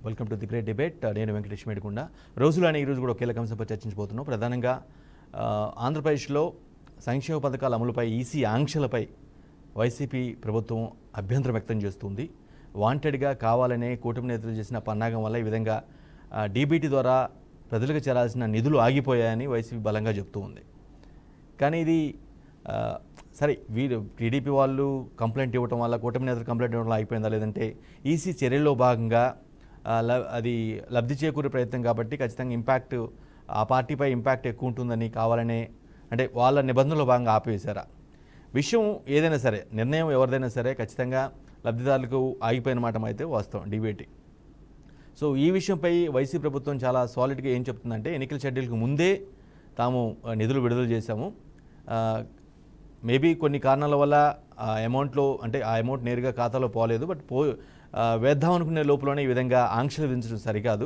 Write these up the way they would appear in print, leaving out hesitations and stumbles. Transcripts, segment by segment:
Welcome to the great debate. నేను వెంకటేష్ మేడికొండ. రోజులోనే ఈరోజు కూడా కీలక అంశంపై చర్చించబోతున్నాం. ప్రధానంగా ఆంధ్రప్రదేశ్లో సంక్షేమ పథకాల అమలుపై ఈసీ ఆంక్షలపై వైసీపీ ప్రభుత్వం అభ్యంతరం వ్యక్తం చేస్తుంది. వాంటెడ్గా కావాలనే కూటమి నేతలు చేసిన పన్నాగం వల్ల ఈ విధంగా డీబీటీ ద్వారా ప్రజలకు చేరాల్సిన నిధులు ఆగిపోయాయని వైసీపీ బలంగా చెప్తూ ఉంది. కానీ ఇది సరే, వీరు టీడీపీ వాళ్ళు కంప్లైంట్ ఇవ్వటం వల్ల, కూటమి నేతలు కంప్లైంట్ ఇవ్వడం వల్ల అయిపోయిందా, లేదంటే ఈసీ చర్యల్లో భాగంగా అది లబ్ధి చేకూరే ప్రయత్నం కాబట్టి ఖచ్చితంగా ఇంపాక్ట్ ఆ పార్టీపై ఇంపాక్ట్ ఎక్కువ ఉంటుందని కావాలనే, అంటే వాళ్ళ నిబంధనలో భాగంగా ఆపివేశారా? విషయం ఏదైనా సరే, నిర్ణయం ఎవరిదైనా సరే ఖచ్చితంగా లబ్ధిదారులకు ఆగిపోయిన మాట అయితే వాస్తవం డీబీటీ. సో ఈ విషయంపై వైసీపీ ప్రభుత్వం చాలా సాలిడ్గా ఏం చెప్తుందంటే, ఎన్నికల షెడ్యూల్కి ముందే తాము నిధులు విడుదల చేశాము, మేబీ కొన్ని కారణాల వల్ల ఆ అమౌంట్లో, అంటే ఆ అమౌంట్ నేరుగా ఖాతాలో పోలేదు, బట్ వేద్దాం అనుకునే లోపలనే ఈ విధంగా ఆంక్షలు విధించడం సరికాదు.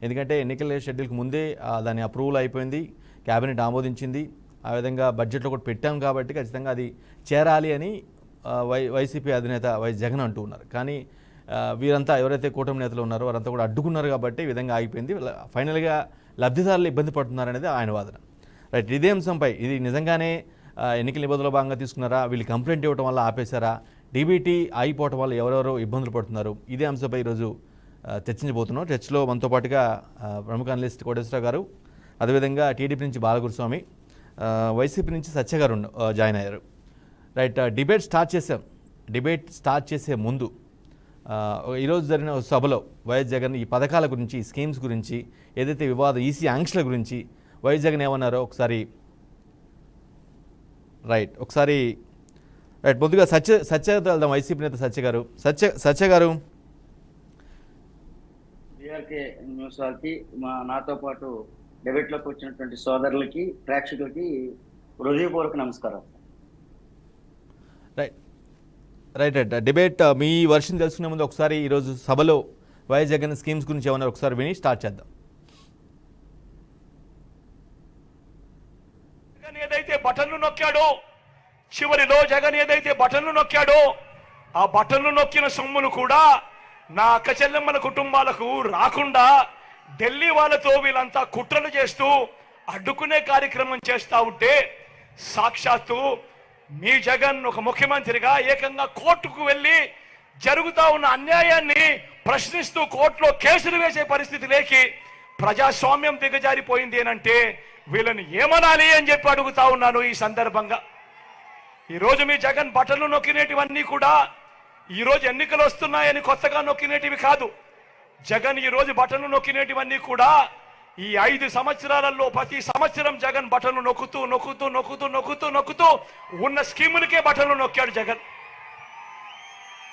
ఎందుకంటే ఎన్నికల షెడ్యూల్కి ముందే దాని అప్రూవల్ అయిపోయింది, క్యాబినెట్ ఆమోదించింది, ఆ విధంగా బడ్జెట్లో కూడా పెట్టాం కాబట్టి ఖచ్చితంగా అది చేరాలి అని వైసీపీ అధినేత వైఎస్ జగన్ అంటూ ఉన్నారు. కానీ వీరంతా ఎవరైతే కూటమి నేతలు ఉన్నారో వారంతా కూడా అడ్డుకున్నారు కాబట్టి ఈ విధంగా ఆగిపోయింది. ఫైనల్గా లబ్ధిదారులు ఇబ్బంది పడుతున్నారనేది ఆయన వాదన. రైట్, ఇదే అంశంపై ఇది నిజంగానే ఎన్నికల నిబంధనల భాగంగా తీసుకున్నారా, వీళ్ళు కంప్లైంట్ ఇవ్వడం వల్ల ఆపేశారా, డీబీటీ ఆగిపోవడం వల్ల ఎవరెవరో ఇబ్బందులు పడుతున్నారు, ఇదే అంశంపై ఈరోజు చర్చించబోతున్నాం. చర్చలో మనతో పాటుగా ప్రముఖ అనలిస్ట్ కోటేశ్వరరావు గారు, అదేవిధంగా టీడీపీ నుంచి బాలగురుస్వామి, వైసీపీ నుంచి సత్య గారు జాయిన్ అయ్యారు. రైట్, డిబేట్ స్టార్ట్ చేసే ముందు ఈరోజు జరిగిన సభలో వైఎస్ జగన్ ఈ పథకాల గురించి, ఈ స్కీమ్స్ గురించి, ఏదైతే వివాదం ఈసీ ఆంక్షల గురించి వైఎస్ జగన్ ఏమన్నారో ఒకసారి ముందుగా సత్య వెళ్దాం. వైసీపీ నేత సత్య గారు న్యూస్ వాళ్ళకి, నాతో పాటు డిబేట్లోకి వచ్చినటువంటి సోదరులకి, ప్రేక్షకులకి హృదయపూర్వక నమస్కారం. రైట్ డిబేట్ మీ వర్షన్ తెలుసుకునే ముందు ఒకసారి ఈరోజు సభలో వైఎస్ జగన్ స్కీమ్స్ గురించి ఏమన్నా ఒకసారి విని స్టార్ట్ చేద్దాం. ఏదైతే బటన్లు నొక్కాడో, చివరిలో జగన్ ఏదైతే బటన్లు నొక్కాడో, ఆ బటన్లు నొక్కిన సొమ్ములు కూడా నా అక్క చెల్లెమ్మల కుటుంబాలకు రాకుండా ఢిల్లీ వాళ్ళతో వీళ్ళంతా కుట్రలు చేస్తూ అడ్డుకునే కార్యక్రమం చేస్తా ఉంటే, సాక్షాత్తు మీ జగన్ ఒక ముఖ్యమంత్రిగా ఏకంగా కోర్టుకు వెళ్ళి జరుగుతా ఉన్న అన్యాయాన్ని ప్రశ్నిస్తూ కోర్టులో కేసులు వేసే పరిస్థితి లేకి ప్రజాస్వామ్యం దిగజారిపోయింది అంటే వీళ్ళని ఏమనాలి అని చెప్పి అడుగుతా ఉన్నాను. ఈ సందర్భంగా ఈరోజు మీ జగన్ బటన్లు నొక్కినేటివన్నీ కూడా ఈరోజు ఎన్నికలు వస్తున్నాయని కొత్తగా నొక్కినేటివి కాదు. జగన్ ఈరోజు బటన్లు నొక్కినేటివన్నీ కూడా ఈ 5 సంవత్సరాలలో ప్రతి సంవత్సరం జగన్ బటన్లు నొక్కుతూ ఉన్న స్కీములకే బటన్లు నొక్కాడు జగన్.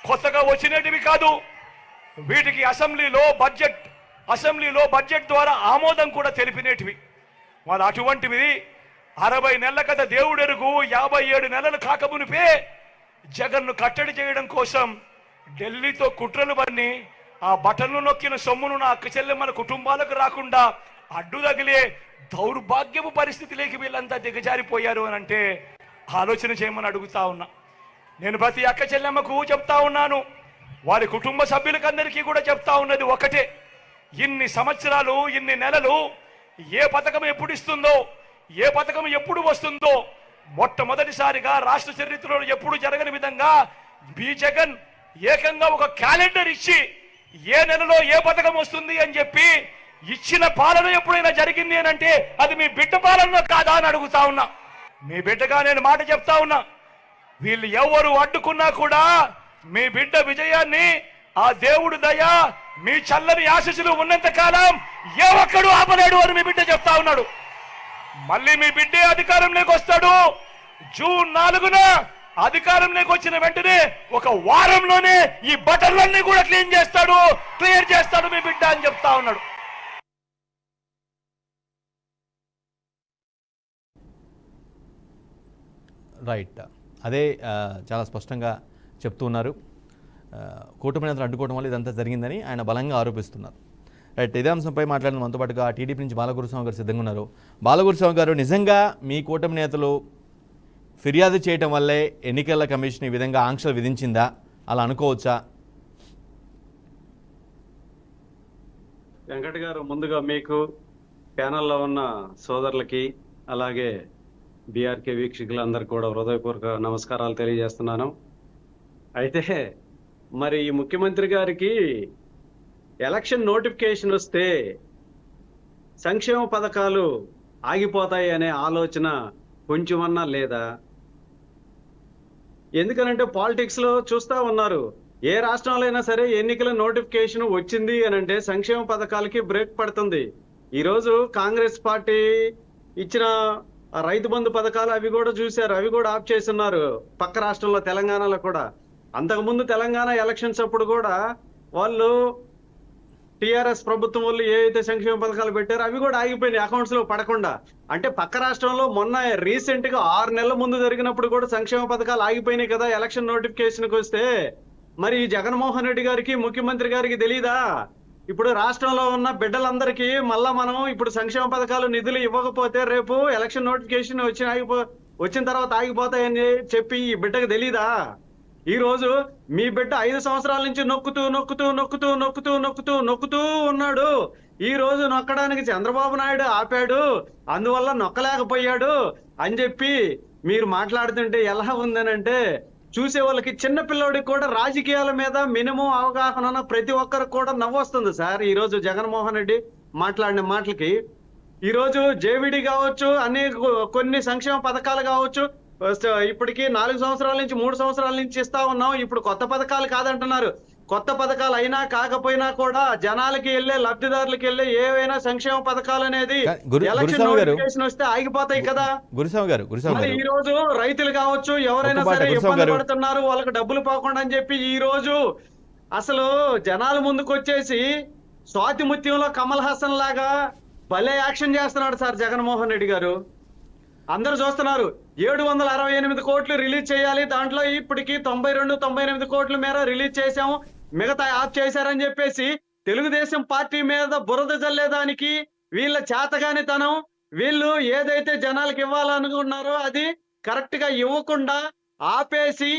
కొత్తగా వచ్చినటివి కాదు. వీటికి అసెంబ్లీలో బడ్జెట్ ద్వారా ఆమోదం కూడా తెలిపినేటివి. వాళ్ళు అటువంటివి 60 నెలల కథ దేవుడెరుగు 57 నెలలు కాకమునిపే జగన్ను కట్టడి చేయడం కోసం ఢిల్లీతో కుట్రలు పన్ని ఆ బటన్లు నొక్కిన సొమ్మును నా అక్క చెల్లెమ్మల కుటుంబాలకు రాకుండా అడ్డు తగిలే దౌర్భాగ్యపు పరిస్థితిలోకి వీళ్ళంతా దిగజారిపోయారు అని అంటే ఆలోచన చేయమని అడుగుతా ఉన్నా. నేను ప్రతి అక్క చెల్లెమ్మకు చెప్తా ఉన్నాను, వారి కుటుంబ సభ్యులకందరికీ కూడా చెప్తా ఉన్నది ఒకటే, ఇన్ని సంవత్సరాలు, ఇన్ని నెలలు ఏ పథకం ఎప్పుడు ఇస్తుందో, ఏ పథకం ఎప్పుడు వస్తుందో మొట్టమొదటిసారిగా రాష్ట్ర చరిత్రలో ఎప్పుడు జరగని విధంగా బి జగన్ ఏకంగా ఒక క్యాలెండర్ ఇచ్చి ఏ నెలలో ఏ పథకం వస్తుంది అని చెప్పి ఇచ్చిన పాలన ఎప్పుడైనా జరిగింది అని అంటే అది మీ బిడ్డ పాలన కాదా అని అడుగుతా ఉన్నా. మీ బిడ్డగా నేను మాట చెప్తా ఉన్నా, వీళ్ళు ఎవరు అడ్డుకున్నా కూడా మీ బిడ్డ విజయాన్ని ఆ దేవుడు దయ, మీ చల్లని ఆశీస్సులు ఉన్నంత కాలం ఏ ఒక్కడు ఆపలేడు అని మీ బిడ్డ చెప్తా ఉన్నాడు. మళ్ళీ మీ బిడ్డే అధికారంలోకి వస్తాడు. జూన్ 4న అధికారంలోకి వచ్చిన వెంటనే ఒక వారంలోనే ఈ బటన్లన్నీ కూడా క్లియర్ చేస్తాడు మీ బిడ్డ అని చెప్తా ఉన్నాడు. రైట్, అదే చాలా స్పష్టంగా చెప్తూ ఉన్నారు. కూటమి నేతలు అడ్డుకోవడం వల్ల ఇదంతా జరిగిందని ఆయన బలంగా ఆరోపిస్తున్నారు. రైట్, ఇదే అంశంపై మాట్లాడిన మనతో పాటుగా టీడీపీ నుంచి బాలగురుస్వామి గారు సిద్ధంగా ఉన్నారు. బాలగురుస్వామి గారు, నిజంగా మీ కూటమి నేతలు ఫిర్యాదు చేయటం వల్లే ఎన్నికల కమిషన్ ఈ విధంగా ఆంక్షలు విధించిందా, అలా అనుకోవచ్చా? వెంకట్ గారు, ముందుగా మీకు ప్యానెల్లో ఉన్న సోదరులకి అలాగే బీఆర్కే వీక్షకులందరికీ కూడా హృదయపూర్వక నమస్కారాలు తెలియజేస్తున్నాను. అయితే మరి ఈ ముఖ్యమంత్రి గారికి ఎలక్షన్ నోటిఫికేషన్ వస్తే సంక్షేమ పథకాలు ఆగిపోతాయి అనే ఆలోచన కొంచెమన్నా లేదా? ఎందుకనంటే పాలిటిక్స్ లో చూస్తా ఉన్నారు, ఏ రాష్ట్రంలో అయినా సరే ఎన్నికల నోటిఫికేషన్ వచ్చింది అని అంటే సంక్షేమ పథకాలకి బ్రేక్ పడుతుంది. ఈరోజు కాంగ్రెస్ పార్టీ ఇచ్చిన రైతు బంధు పథకాలు అవి కూడా చూశారు, అవి కూడా ఆఫ్ చేస్తున్నారు పక్క రాష్ట్రంలో తెలంగాణలో కూడా. అంతకుముందు తెలంగాణ ఎలక్షన్స్ అప్పుడు కూడా వాళ్ళు టిఆర్ఎస్ ప్రభుత్వం వాళ్ళు ఏవైతే సంక్షేమ పథకాలు పెట్టారో అవి కూడా ఆగిపోయినాయి అకౌంట్స్ లో పడకుండా. అంటే పక్క రాష్ట్రంలో మొన్న రీసెంట్ గా 6 నెలల ముందు జరిగినప్పుడు కూడా సంక్షేమ పథకాలు ఆగిపోయినాయి కదా ఎలక్షన్ నోటిఫికేషన్ కి వస్తే. మరి జగన్మోహన్ రెడ్డి గారికి, ముఖ్యమంత్రి గారికి తెలీదా? ఇప్పుడు రాష్ట్రంలో ఉన్న బిడ్డలందరికీ మళ్ళా మనం ఇప్పుడు సంక్షేమ పథకాలు నిధులు ఇవ్వకపోతే రేపు ఎలక్షన్ నోటిఫికేషన్ వచ్చిన తర్వాత ఆగిపోతాయని చెప్పి ఈ బిడ్డకు తెలీదా? ఈ రోజు మీ బిడ్డ 5 సంవత్సరాల నుంచి నొక్కుతూ ఉన్నాడు. ఈ రోజు నొక్కడానికి చంద్రబాబు నాయుడు ఆపాడు, అందువల్ల నొక్కలేకపోయాడు అని చెప్పి మీరు మాట్లాడుతుంటే ఎలా ఉందనంటే, చూసే వాళ్ళకి, చిన్న పిల్లోడికి కూడా రాజకీయాల మీద మినిమం అవగాహన ఉన్న ప్రతి ఒక్కరికి కూడా నవ్వొస్తుంది సార్. ఈ రోజు జగన్మోహన్ రెడ్డి మాట్లాడిన మాటలకి. ఈ రోజు జేవిడి కావచ్చు, కొన్ని సంక్షేమ పథకాలు కావచ్చు, ఇప్పటికి 4 సంవత్సరాల నుంచి 3 సంవత్సరాల నుంచి ఇస్తా ఉన్నాం. ఇప్పుడు కొత్త పథకాలు కాదంటున్నారు. కొత్త పథకాలు అయినా కాకపోయినా కూడా జనాలకి వెళ్ళే, లబ్ధిదారులకి వెళ్ళే ఏవైనా సంక్షేమ పథకాలు అనేది ఎలక్షన్ నోటిఫికేషన్ వస్తే ఆగిపోతాయి కదా. మరి ఈ రోజు రైతులు కావచ్చు, ఎవరైనా సరే ఇబ్బంది పడుతున్నారు, వాళ్ళకి డబ్బులు పోకుండా అని చెప్పి ఈ రోజు అసలు జనాల ముందుకు వచ్చేసి స్వాతి ముత్యంలో కమల్ హాసన్ లాగా భలే యాక్షన్ చేస్తున్నాడు సార్ జగన్మోహన్ రెడ్డి గారు. అందరూ చూస్తున్నారు. 768 కోట్లు రిలీజ్ చేయాలి, దాంట్లో ఇప్పటికి 92-98 కోట్ల మేర రిలీజ్ చేశాము, మిగతా ఆఫ్ చేశారని చెప్పేసి తెలుగుదేశం పార్టీ మీద బురద జల్లేదానికి వీళ్ళ చేతగానితనం, వీళ్ళు ఏదైతే జనాలకు ఇవ్వాలనుకున్నారో అది కరెక్ట్ గా ఇవ్వకుండా ఆపేసి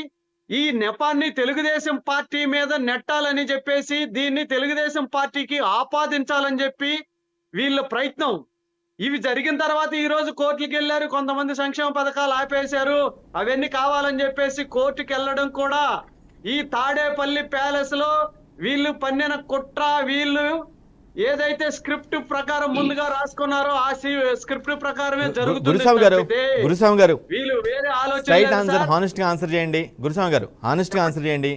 ఈ నెపాన్ని తెలుగుదేశం పార్టీ మీద నెట్టాలని చెప్పేసి, దీన్ని తెలుగుదేశం పార్టీకి ఆపాదించాలని చెప్పి వీళ్ళ ప్రయత్నం. ఇవి జరిగిన తర్వాత ఈ రోజు కోర్టుకి వెళ్ళారు, కొంతమంది సంక్షేమ పథకాలు ఆపేశారు, అవన్నీ కావాలని చెప్పేసి కోర్టుకి వెళ్ళడం కూడా ఈ తాడేపల్లి ప్యాలెస్ లో వీళ్ళు పన్నిన కుట్ర. వీళ్ళు ఏదైతే స్క్రిప్ట్ ప్రకారం ముందుగా రాసుకున్నారో ఆ స్క్రిప్ట్ ప్రకారమే జరుగుతుంది. వీళ్ళు వేరే ఆన్సర్ చేయండి. గురుస్వామి గారు, హానెస్ట్ గా ఆన్సర్ చేయండి.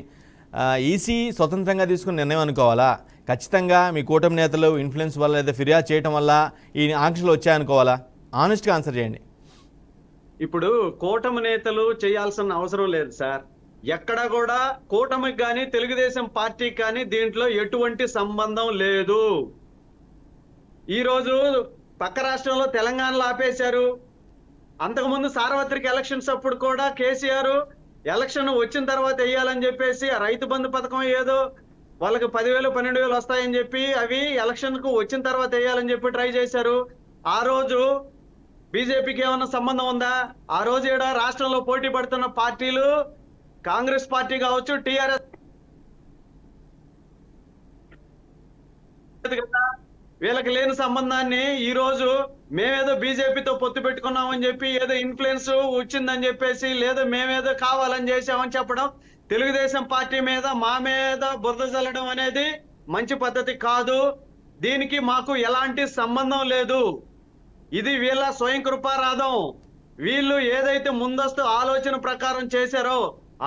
ఈసీ స్వతంత్రంగా తీసుకున్న నిర్ణయం అనుకోవాలా? ఖచ్చితంగా మీ కూటమి నేతలు ఇన్ఫ్లుయెన్స్ వల్ల లేదా ఫిర్యాదు చేయటం వల్ల ఈ ఆంక్షలు వచ్చాయనుకోవాలా? ఆనెస్ట్గా ఆన్సర్ చేయండి. ఇప్పుడు కూటమి నేతలు చేయాల్సిన అవసరం లేదు సార్. ఎక్కడ కూడా కూటమికి కానీ తెలుగుదేశం పార్టీకి కానీ దీంట్లో ఎటువంటి సంబంధం లేదు. ఈరోజు పక్క రాష్ట్రంలో తెలంగాణలో ఆపేశారు. అంతకుముందు సార్వత్రిక ఎలక్షన్స్ అప్పుడు కూడా కేసీఆర్ ఎలక్షన్ వచ్చిన తర్వాత వేయాలని చెప్పేసి ఆ రైతు బంధు పథకం ఏదో వాళ్ళకి 10,000 12,000 వస్తాయని చెప్పి అవి ఎలక్షన్ కు వచ్చిన తర్వాత వేయాలని చెప్పి ట్రై చేశారు. ఆ రోజు బీజేపీకి ఏమన్నా సంబంధం ఉందా? ఆ రోజు ఈడ రాష్ట్రంలో పోటీ పడుతున్న పార్టీలు కాంగ్రెస్ పార్టీ కావచ్చు, టిఆర్ఎస్ వీళ్ళకి లేని సంబంధాన్ని ఈ రోజు మేమేదో బీజేపీతో పొత్తు పెట్టుకున్నామని చెప్పి, ఏదో ఇన్ఫ్లుయెన్స్ వచ్చిందని చెప్పేసి, లేదా మేమేదో కావాలని చేసామని చెప్పడం, తెలుగుదేశం పార్టీ మీద మా మీద బురద చల్లడం అనేది మంచి పద్ధతి కాదు. దీనికి మాకు ఎలాంటి సంబంధం లేదు. ఇది వీళ్ళ స్వయం కృపారాధం. వీళ్ళు ఏదైతే ముందస్తు ఆలోచన ప్రకారం చేశారో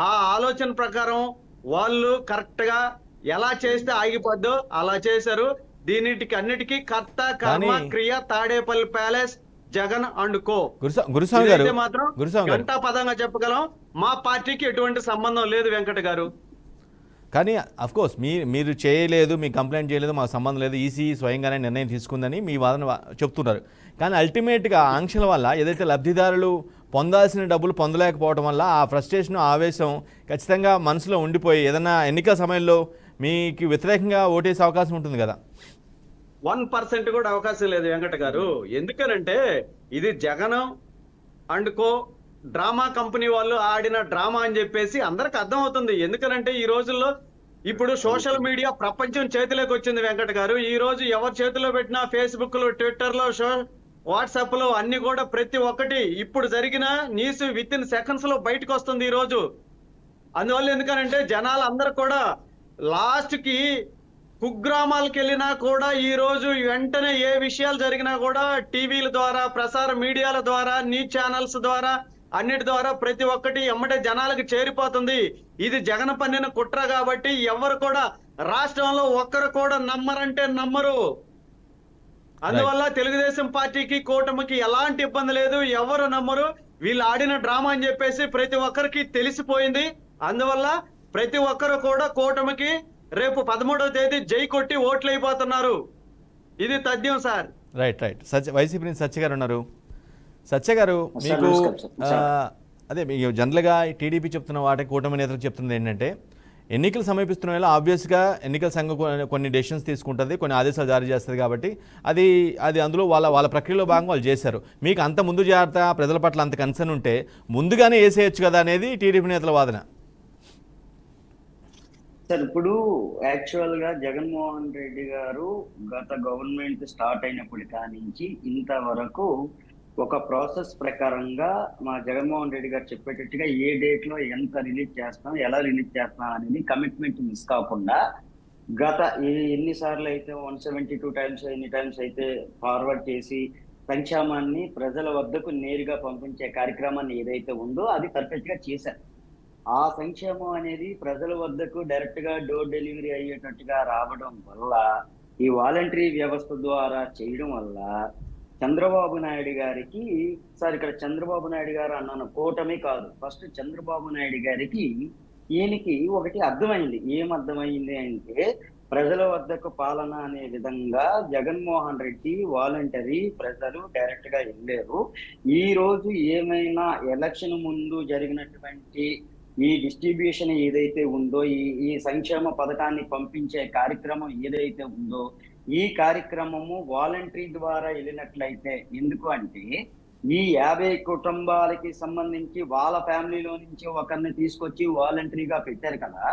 ఆ ఆలోచన ప్రకారం వాళ్ళు కరెక్ట్ గా ఎలా చేస్తే ఆగిపోద్దో అలా చేశారు. దీనికి అన్నిటికీ కర్త కర్మ క్రియ Tadepalli palace, Jagan and co. మాత్రం గంటా పదంగా చెప్పగలం, మా పార్టీకి ఎటువంటి సంబంధం లేదు వెంకట గారు. కానీ అఫ్ కోర్స్ మీరు చేయలేదు, మీ కంప్లైంట్ చేయలేదు, మాకు సంబంధం లేదు, ఈసీ స్వయంగానే నిర్ణయం తీసుకుందని మీ వాదన చెప్తున్నారు. కానీ అల్టిమేట్గా ఆంక్షల వల్ల ఏదైతే లబ్ధిదారులు పొందాల్సిన డబ్బులు పొందలేకపోవడం వల్ల ఆ ఫ్రస్ట్రేషన్, ఆవేశం ఖచ్చితంగా మనసులో ఉండిపోయి ఏదైనా ఎన్నికల సమయంలో మీకు వ్యతిరేకంగా ఓటేసే అవకాశం ఉంటుంది కదా. 1% కూడా అవకాశం లేదు వెంకట గారు. ఎందుకనంటే ఇది Jagan and co drama company వాళ్ళు ఆడిన డ్రామా అని చెప్పేసి అందరికి అర్థం అవుతుంది. ఎందుకనంటే ఈ రోజుల్లో ఇప్పుడు సోషల్ మీడియా ప్రపంచం చేతిలోకి వచ్చింది వెంకట గారు. ఈ రోజు ఎవరి చేతిలో పెట్టినా ఫేస్బుక్ లో, ట్విట్టర్ లో, వాట్సాప్ లో అన్ని కూడా ప్రతి ఒక్కటి ఇప్పుడు జరిగిన న్యూస్ విత్ ఇన్ సెకండ్స్ లో బయటకు వస్తుంది ఈ రోజు. అందువల్ల ఎందుకనంటే జనాలు అందరూ కూడా లాస్ట్ కి కుగ్రామాలకు వెళ్ళినా కూడా ఈ రోజు వెంటనే ఏ విషయాలు జరిగినా కూడా టీవీల ద్వారా, ప్రసార మీడియాల ద్వారా, న్యూస్ ఛానల్స్ ద్వారా, అన్నిటి ద్వారా ప్రతి ఒక్కటి ఎమ్మటే జనాలకు చేరిపోతుంది. ఇది జగన్ పన్నిన కుట్ర కాబట్టి ఎవరు కూడా రాష్ట్రంలో ఒక్కరు కూడా నమ్మరంటే నమ్మరు. అందువల్ల తెలుగుదేశం పార్టీకి, కూటమికి ఎలాంటి ఇబ్బంది లేదు, ఎవరు నమ్మరు. వీళ్ళు ఆడిన డ్రామా అని చెప్పేసి ప్రతి ఒక్కరికి తెలిసిపోయింది. అందువల్ల ప్రతి ఒక్కరు కూడా కూటమికి రేపు 13వ తేదీ జై కొట్టి ఓట్లు అయిపోతున్నారు. ఇది తథ్యం సార్. రైట్. వైసీపీ నుంచి సత్య గారు ఉన్నారు. సత్య గారు, మీకు అదే మీకు జనరల్గా టీడీపీ చెప్తున్న వాటి, కూటమి నేతలు చెప్తున్నది ఏంటంటే ఎన్నికలు సమీపిస్తున్న వేళ ఆబ్వియస్గా ఎన్నికల సంఘం కొన్ని డెసిషన్స్ తీసుకుంటుంది, కొన్ని ఆదేశాలు జారీ చేస్తుంది కాబట్టి అది అందులో వాళ్ళ ప్రక్రియలో భాగంగా వాళ్ళు చేశారు. మీకు అంత ముందు జాగ్రత్త, ప్రజల పట్ల అంత కన్సర్న్ ఉంటే ముందుగానే వేసేయచ్చు కదా అనేది టీడీపీ నేతల వాదన. సార్, ఇప్పుడు యాక్చువల్ గా జగన్మోహన్ రెడ్డి గారు గత గవర్నమెంట్ స్టార్ట్ అయినప్పటి కానించి ఇంతవరకు ఒక ప్రాసెస్ ప్రకారంగా మా జగన్మోహన్ రెడ్డి గారు చెప్పేటట్టుగా ఏ డేట్ లో ఎంత రిలీజ్ చేస్తాం, ఎలా రిలీజ్ చేస్తాం అనేది కమిట్మెంట్ మిస్ కాకుండా గత ఎన్నిసార్లు అయితే 172 టైమ్స్ ఎన్ని టైమ్స్ అయితే ఫార్వర్డ్ చేసి సంక్షేమాన్ని ప్రజల వద్దకు నేరుగా పంపించే కార్యక్రమాన్ని ఏదైతే ఉందో అది పర్ఫెక్ట్ గా చేశారు. ఆ సంక్షేమం అనేది ప్రజల వద్దకు డైరెక్ట్ గా డోర్ డెలివరీ అయ్యేటట్టుగా రావడం వల్ల, ఈ వాలంటరీ వ్యవస్థ ద్వారా చేయడం వల్ల చంద్రబాబు నాయుడు గారికి, సార్ ఇక్కడ చంద్రబాబు నాయుడు గారు అన్నాను, కూటమి కాదు, ఫస్ట్ చంద్రబాబు నాయుడు గారికి ఈయనకి ఒకటి అర్థమైంది. ఏం అర్థమైంది అంటే ప్రజల వద్దకు పాలన అనే విధంగా జగన్మోహన్ రెడ్డి వాలంటరీ ప్రజలు డైరెక్ట్ గా వెళ్ళారు. ఈ రోజు ఏమైనా ఎలక్షన్ ముందు జరిగినటువంటి ఈ డిస్ట్రిబ్యూషన్ ఏదైతే ఉందో, ఈ సంక్షేమ పథకాన్ని పంపించే కార్యక్రమం ఏదైతే ఉందో, ఈ కార్యక్రమము వాలంటరీ ద్వారా వెళ్ళినట్లయితే, ఎందుకు అంటే ఈ 50 కుటుంబాలకి సంబంధించి వాళ్ళ ఫ్యామిలీలో నుంచి ఒకరిని తీసుకొచ్చి వాలంటరీగా పెట్టారు కదా.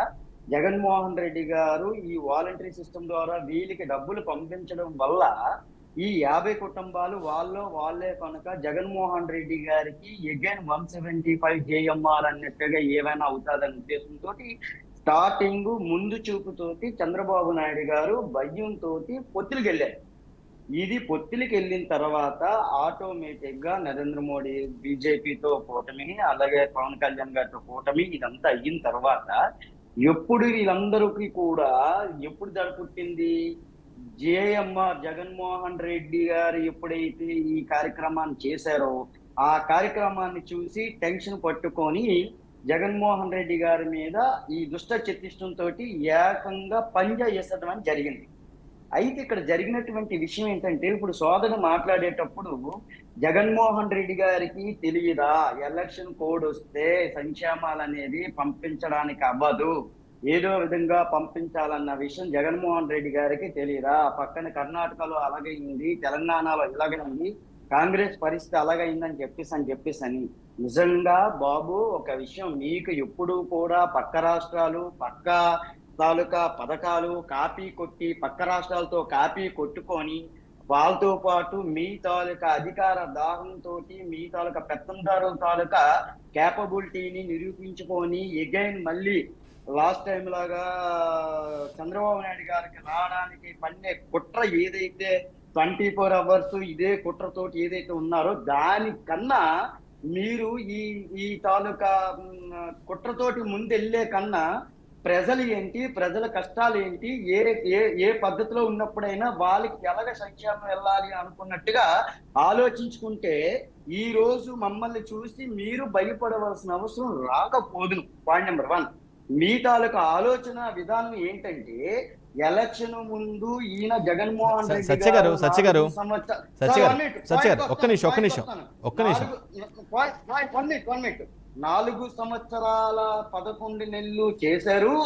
జగన్మోహన్ రెడ్డి గారు ఈ వాలంటరీ సిస్టమ్ ద్వారా వీళ్ళకి డబ్బులు పంపించడం వల్ల ఈ 50 కుటుంబాలు వాళ్ళే కనుక జగన్మోహన్ రెడ్డి గారికి అగైన్ 175 JMR అన్నట్టుగా ఏమైనా అవుతాదనే ఉద్దేశంతో స్టార్టింగ్ ముందు చూపుతోటి చంద్రబాబు నాయుడు గారు భయంతో పొత్తులకు వెళ్ళారు. ఇది పొత్తులకు వెళ్ళిన తర్వాత ఆటోమేటిక్ గా నరేంద్ర మోడీ బీజేపీతో కూటమి, అలాగే పవన్ కళ్యాణ్ గారితో కూటమి, ఇదంతా అయిన తర్వాత ఎప్పుడు వీళ్ళందరికీ కూడా ఎప్పుడు దడపుట్టింది, జేఎంఆర్ జగన్మోహన్ రెడ్డి గారు ఎప్పుడైతే ఈ కార్యక్రమాన్ని చేశారో ఆ కార్యక్రమాన్ని చూసి టెన్షన్ పట్టుకొని జగన్మోహన్ రెడ్డి గారి మీద ఈ దుష్ట చతిష్టంతో ఏకంగా పంజా వేసడం అని జరిగింది. అయితే ఇక్కడ జరిగినటువంటి విషయం ఏంటంటే, ఇప్పుడు సోదరుడు మాట్లాడేటప్పుడు జగన్మోహన్ రెడ్డి గారికి తెలియదా ఎలక్షన్ కోడ్ వస్తే సంక్షేమాలు అనేది పంపించడానికి అవ్వదు, ఏదో విధంగా పంపించాలన్న విషయం జగన్మోహన్ రెడ్డి గారికి తెలియదా, పక్కన కర్ణాటకలో అలాగైంది, తెలంగాణలో ఇలాగైంది, కాంగ్రెస్ పరిస్థితి అలాగైందని చెప్పేసి నిజంగా బాబు ఒక విషయం, మీకు ఎప్పుడు కూడా పక్క రాష్ట్రాలు, పక్క తాలూకా పథకాలు కాపీ కొట్టి, పక్క రాష్ట్రాలతో కాపీ కొట్టుకొని వాళ్ళతో పాటు మీ తాలూకా అధికార దాహంతో, మీ తాలూకా పెత్తందారుల తాలూకా క్యాపబిలిటీని నిరూపించుకొని ఎగైన్ మళ్ళీ లాస్ట్ టైం లాగా చంద్రబాబు నాయుడు గారికి రావడానికి పన్నే కుట్ర ఏదైతే 24 hours ఇదే కుట్రతోటి ఏదైతే ఉన్నారో, దానికన్నా మీరు ఈ తాలూకా కుట్రతోటి ముందెళ్లే కన్నా ప్రజలు ఏంటి, ప్రజల కష్టాలు ఏంటి, ఏ పద్ధతిలో ఉన్నప్పుడైనా వాళ్ళకి ఎలాగ సంక్షేమం వెళ్ళాలి అనుకున్నట్టుగా ఆలోచించుకుంటే ఈ రోజు మమ్మల్ని చూసి మీరు భయపడవలసిన అవసరం రాకపోదును. పాయింట్ నెంబర్ 1, మీ తాలూకా ఆలోచన విధానం ఏంటంటే ఎలక్షన్ ముందు ఈయన జగన్మోహన్ రెడ్డి సత్య గారు ఒక్క నిమిషం 4 సంవత్సరాల 11 నెలలు చేశారు.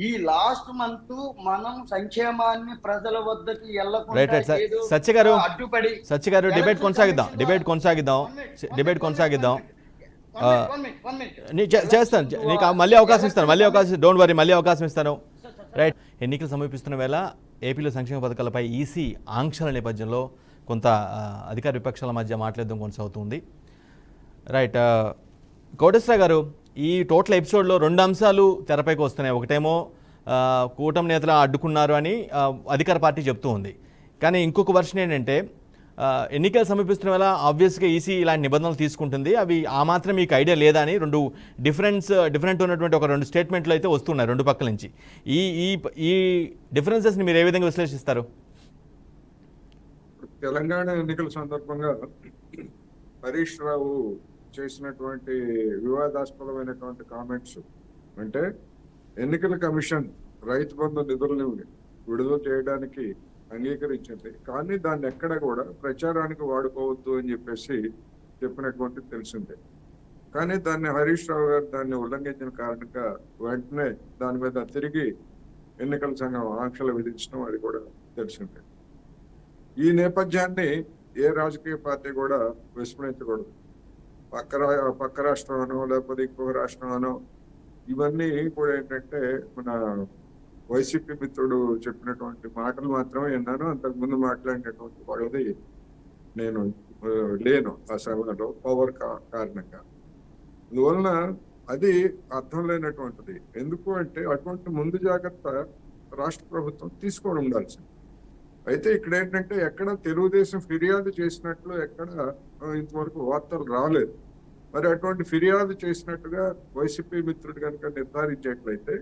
ఈ లాస్ట్ మంత్ మనం సంక్షేమాన్ని ప్రజల వద్దకి సత్య గారు డిబేట్ కొనసాగిద్దాం. చేస్తాను, నీకు మళ్ళీ అవకాశం ఇస్తాను, డోంట్ వరీ, మళ్ళీ అవకాశం ఇస్తాను. రైట్, ఎన్నికలు సమీపిస్తున్న వేళ ఏపీలో సంక్షేమ పథకాలపై ఈసీ ఆంక్షల నేపథ్యంలో కొంత అధికార విపక్షాల మధ్య మాట్లాడడం కొనసాగుతుంది. రైట్, కోటేశ్వర గారు, ఈ టోటల్ ఎపిసోడ్లో 2 అంశాలు తెరపైకి వస్తున్నాయి. ఒకటేమో కూటమి నేతలు అడ్డుకున్నారు అని అధికార పార్టీ చెప్తూ ఉంది. కానీ ఇంకొక వర్షన్ ఏంటంటే ఎన్నికలు సమీపిస్తున్న వేళ ఆబ్వియస్గా ఈసీ ఇలాంటి నిబంధనలు తీసుకుంటుంది, అవి ఆ మాత్రం మీకు ఐడియా లేదా అని డిఫరెంట్ ఉన్నటువంటి ఒక 2 స్టేట్మెంట్లు అయితే వస్తున్నాయి 2 పక్కల నుంచి. ఈ ఈ ఈ డిఫరెన్సెస్ని మీరు ఏ విధంగా విశ్లేషిస్తారు? తెలంగాణ ఎన్నికల సందర్భంగా హరీష్ రావు చేసినటువంటి వివాదాస్పదమైనటువంటి కామెంట్స్ అంటే ఎన్నికల కమిషన్ రైతు బంధు నిధులను విడుదల చేయడానికి అంగీకరించింది, కానీ దాన్ని ఎక్కడ కూడా ప్రచారానికి వాడుకోవద్దు అని చెప్పేసి చెప్పినటువంటి తెలిసిందే. కానీ దాన్ని హరీష్ రావు గారు దాన్ని ఉల్లంఘించిన కారణంగా వెంటనే దాని మీద తిరిగి ఎన్నికల సంఘం ఆంక్షలు విధించడం అది కూడా తెలిసిందే. ఈ నేపథ్యాన్ని ఏ రాజకీయ పార్టీ కూడా విస్మరించకూడదు. పక్క రాష్ట్రం అనో లేకపోతే ఇంకొక రాష్ట్రం అనో ఇవన్నీ కూడా ఏంటంటే మన వైసీపీ మిత్రుడు చెప్పినటువంటి మాటలు మాత్రమే విన్నాను. అంతకుముందు మాట్లాడినటువంటి వాళ్ళది నేను లేను ఆ సభలో పవర్ కారణంగా. అందువలన అది అర్థం లేనటువంటిది. ఎందుకు అంటే అటువంటి ముందు జాగ్రత్త రాష్ట్ర ప్రభుత్వం తీసుకొని ఉండాల్సింది. అయితే ఇక్కడ ఏంటంటే ఎక్కడ తెలుగుదేశం ఫిర్యాదు చేసినట్లు ఎక్కడ ఇంతవరకు వార్తలు రాలేదు. మరి అటువంటి ఫిర్యాదు చేసినట్టుగా వైసీపీ మిత్రుడు కనుక నిర్ధారించేట్లయితే